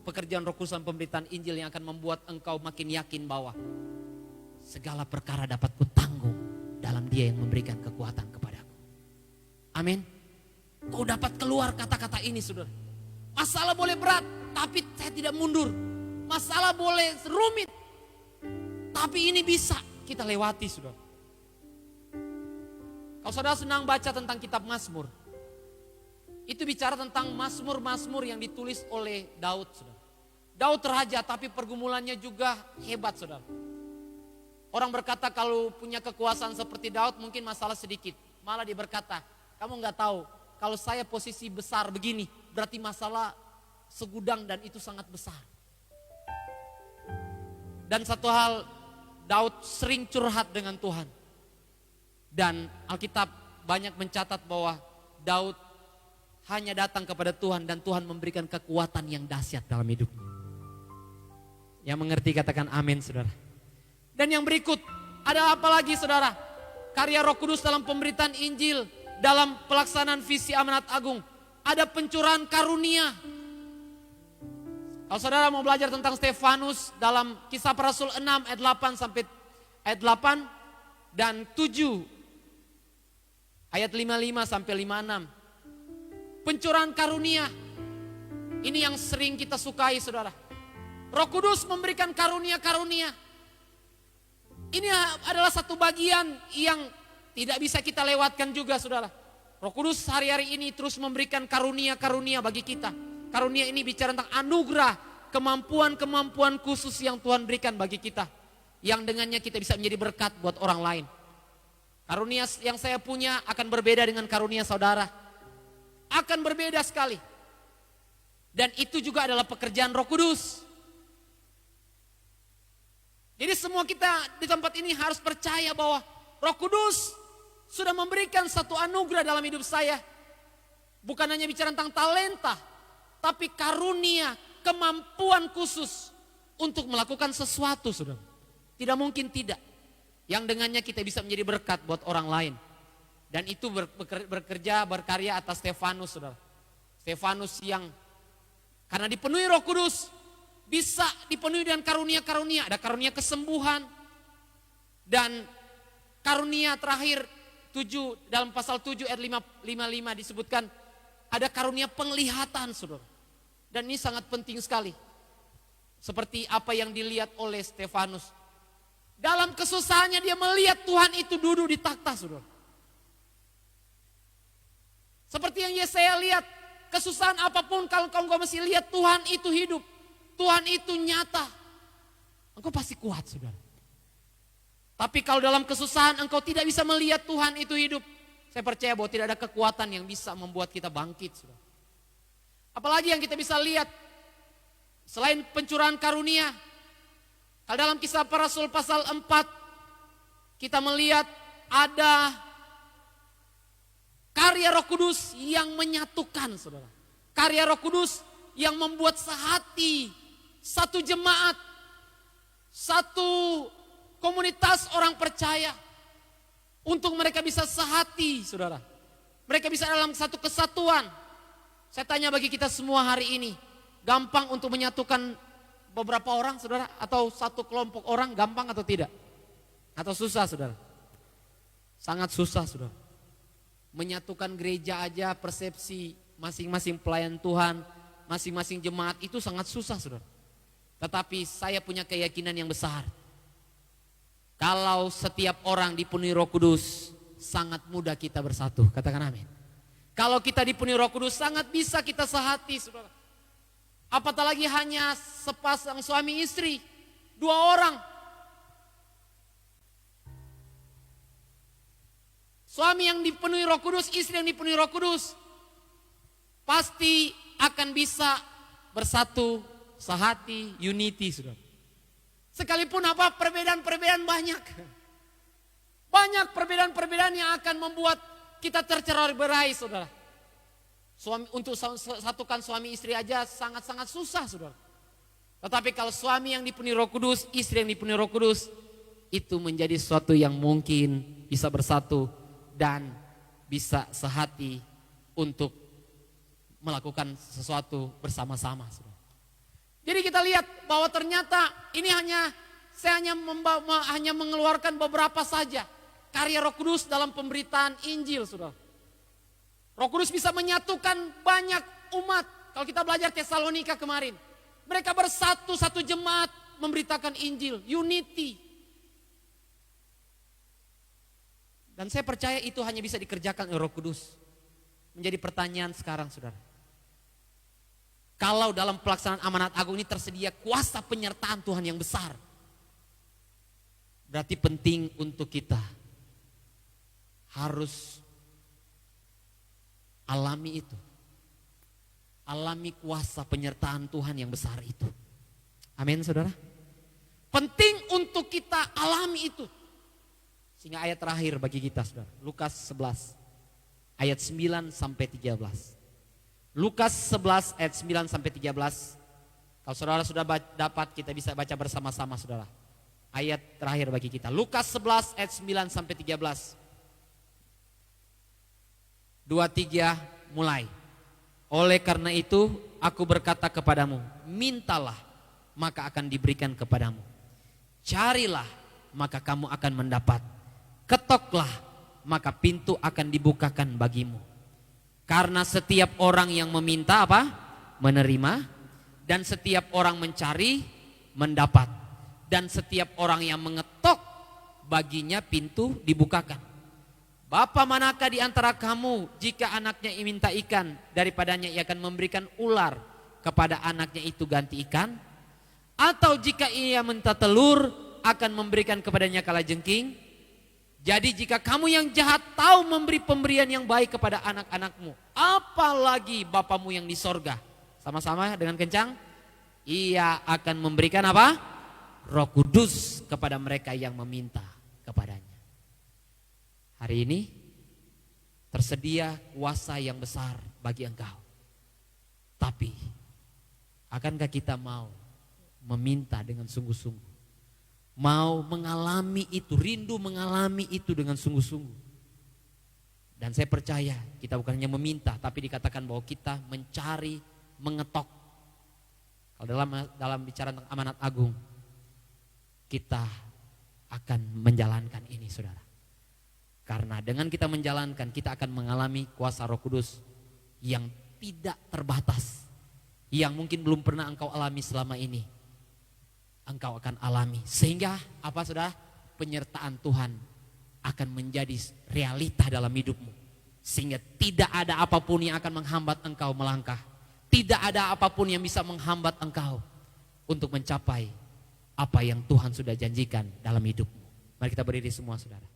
Speaker 1: pekerjaan Roh Kudus dalam pemberitaan Injil yang akan membuat engkau makin yakin bahwa segala perkara dapat kutanggung dalam Dia yang memberikan kekuatan kepadaku. Amin. Kau dapat keluar kata-kata ini, saudara. Masalah boleh berat, tapi saya tidak mundur. Masalah boleh rumit, tapi ini bisa kita lewati, saudara. Kalau saudara senang baca tentang kitab Mazmur, itu bicara tentang Mazmur-Mazmur yang ditulis oleh Daud, saudara. Daud raja, tapi pergumulannya juga hebat, saudara. Orang berkata kalau punya kekuasaan seperti Daud mungkin masalah sedikit. Malah dia berkata, kamu gak tahu kalau saya posisi besar begini berarti masalah segudang dan itu sangat besar. Dan satu hal, Daud sering curhat dengan Tuhan. Dan Alkitab banyak mencatat bahwa Daud hanya datang kepada Tuhan dan Tuhan memberikan kekuatan yang dahsyat dalam hidupnya. Yang mengerti katakan amin, saudara. Dan yang berikut, ada apa lagi, saudara? Karya Roh Kudus dalam pemberitaan Injil, dalam pelaksanaan visi amanat agung. Ada pencurahan karunia. Kalau saudara mau belajar tentang Stefanus dalam Kisah Para Rasul 6 ayat 8 sampai ayat 8 dan 7 ayat 55 sampai 56. Pencurahan karunia. Ini yang sering kita sukai, saudara. Roh Kudus memberikan karunia-karunia. Ini adalah satu bagian yang tidak bisa kita lewatkan juga, saudara. Roh Kudus hari-hari ini terus memberikan karunia-karunia bagi kita. Karunia ini bicara tentang anugerah, kemampuan-kemampuan khusus yang Tuhan berikan bagi kita. Yang dengannya kita bisa menjadi berkat buat orang lain. Karunia yang saya punya akan berbeda dengan karunia saudara. Akan berbeda sekali. Dan itu juga adalah pekerjaan Roh Kudus. Jadi semua kita di tempat ini harus percaya bahwa Roh Kudus sudah memberikan satu anugerah dalam hidup saya. Bukan hanya bicara tentang talenta, tapi karunia, kemampuan khusus untuk melakukan sesuatu, saudara. Tidak mungkin tidak. Yang dengannya kita bisa menjadi berkat buat orang lain. Dan itu berkarya atas Stefanus, saudara. Stefanus yang karena dipenuhi Roh Kudus, bisa dipenuhi dengan karunia-karunia. Ada karunia kesembuhan. Dan karunia terakhir 7 dalam pasal 7 ayat 55 disebutkan ada karunia penglihatan, saudara. Dan ini sangat penting sekali. Seperti apa yang dilihat oleh Stefanus. Dalam kesusahannya dia melihat Tuhan itu duduk di takhta, saudara. Seperti yang Yesaya lihat, kesusahan apapun kalau engkau masih lihat Tuhan itu hidup. Tuhan itu nyata. Engkau pasti kuat, saudara. Tapi kalau dalam kesusahan engkau tidak bisa melihat Tuhan itu hidup, saya percaya bahwa tidak ada kekuatan yang bisa membuat kita bangkit. Saudara. Apalagi yang kita bisa lihat selain pencurahan karunia. Kalau dalam Kisah Para Rasul pasal 4 kita melihat ada karya Roh Kudus yang menyatukan, saudara. Karya Roh Kudus yang membuat sehati, satu jemaat, satu komunitas orang percaya. Untuk mereka bisa sehati, saudara. Mereka bisa dalam satu kesatuan. Saya tanya bagi kita semua hari ini, gampang untuk menyatukan beberapa orang, saudara? Atau satu kelompok orang, gampang atau tidak? Atau susah, saudara? Sangat susah, saudara. Menyatukan gereja aja, persepsi masing-masing pelayan Tuhan, masing-masing jemaat itu sangat susah, saudara. Tetapi saya punya keyakinan yang besar. Kalau setiap orang dipenuhi Roh Kudus, sangat mudah kita bersatu. Katakan amin. Kalau kita dipenuhi Roh Kudus, sangat bisa kita sehati, saudara. Apatah lagi hanya sepasang suami istri, 2 orang. Suami yang dipenuhi Roh Kudus, istri yang dipenuhi Roh Kudus, pasti akan bisa bersatu, sehati, unity, saudara. Sekalipun apa perbedaan-perbedaan banyak. Banyak perbedaan-perbedaan yang akan membuat kita tercerai-berai, saudara. Untuk satukan suami istri aja sangat-sangat susah, saudara. Tetapi kalau suami yang dipenuhi Roh Kudus, istri yang dipenuhi Roh Kudus, itu menjadi sesuatu yang mungkin bisa bersatu dan bisa sehati untuk melakukan sesuatu bersama-sama, saudara. Jadi kita lihat bahwa ternyata ini saya hanya mengeluarkan beberapa saja karya Roh Kudus dalam pemberitaan Injil, saudara. Roh Kudus bisa menyatukan banyak umat. Kalau kita belajar Tesalonika kemarin, mereka bersatu satu jemaat memberitakan Injil, unity. Dan saya percaya itu hanya bisa dikerjakan oleh Roh Kudus. Menjadi pertanyaan sekarang, saudara. Kalau dalam pelaksanaan amanat agung ini tersedia kuasa penyertaan Tuhan yang besar, berarti penting untuk kita harus alami itu. Alami kuasa penyertaan Tuhan yang besar itu. Amin, saudara. Penting untuk kita alami itu. Sehingga ayat terakhir bagi kita, saudara. Lukas 11 ayat 9 sampai 13. Lukas 11 ayat 9 sampai 13. Kalau saudara sudah dapat, kita bisa baca bersama-sama, saudara. Ayat terakhir bagi kita. Lukas 11 ayat 9 sampai 13. 2, 3 mulai. Oleh karena itu aku berkata kepadamu, mintalah maka akan diberikan kepadamu. Carilah maka kamu akan mendapat. Ketoklah maka pintu akan dibukakan bagimu. Karena setiap orang yang meminta apa? Menerima. Dan setiap orang mencari mendapat. Dan setiap orang yang mengetok baginya pintu dibukakan. Bapa manakah di antara kamu jika anaknya minta ikan, daripadanya ia akan memberikan ular kepada anaknya itu ganti ikan? Atau jika ia minta telur akan memberikan kepadanya kalajengking? Jadi jika kamu yang jahat tahu memberi pemberian yang baik kepada anak-anakmu, apalagi Bapamu yang di sorga. Sama-sama dengan kencang. Ia akan memberikan apa? Roh Kudus kepada mereka yang meminta kepadanya. Hari ini tersedia kuasa yang besar bagi engkau. Tapi akankah kita mau meminta dengan sungguh-sungguh? Mau mengalami itu, rindu mengalami itu dengan sungguh-sungguh. Dan saya percaya kita bukan hanya meminta, tapi dikatakan bahwa kita mencari, mengetok. Kalau dalam bicara tentang amanat agung, kita akan menjalankan ini, saudara. Karena dengan kita menjalankan, kita akan mengalami kuasa Roh Kudus yang tidak terbatas, yang mungkin belum pernah engkau alami selama ini. Engkau akan alami, sehingga apa, saudara? Penyertaan Tuhan akan menjadi realita dalam hidupmu, sehingga tidak ada apapun yang akan menghambat engkau melangkah, tidak ada apapun yang bisa menghambat engkau untuk mencapai apa yang Tuhan sudah janjikan dalam hidupmu. Mari kita berdiri semua, saudara.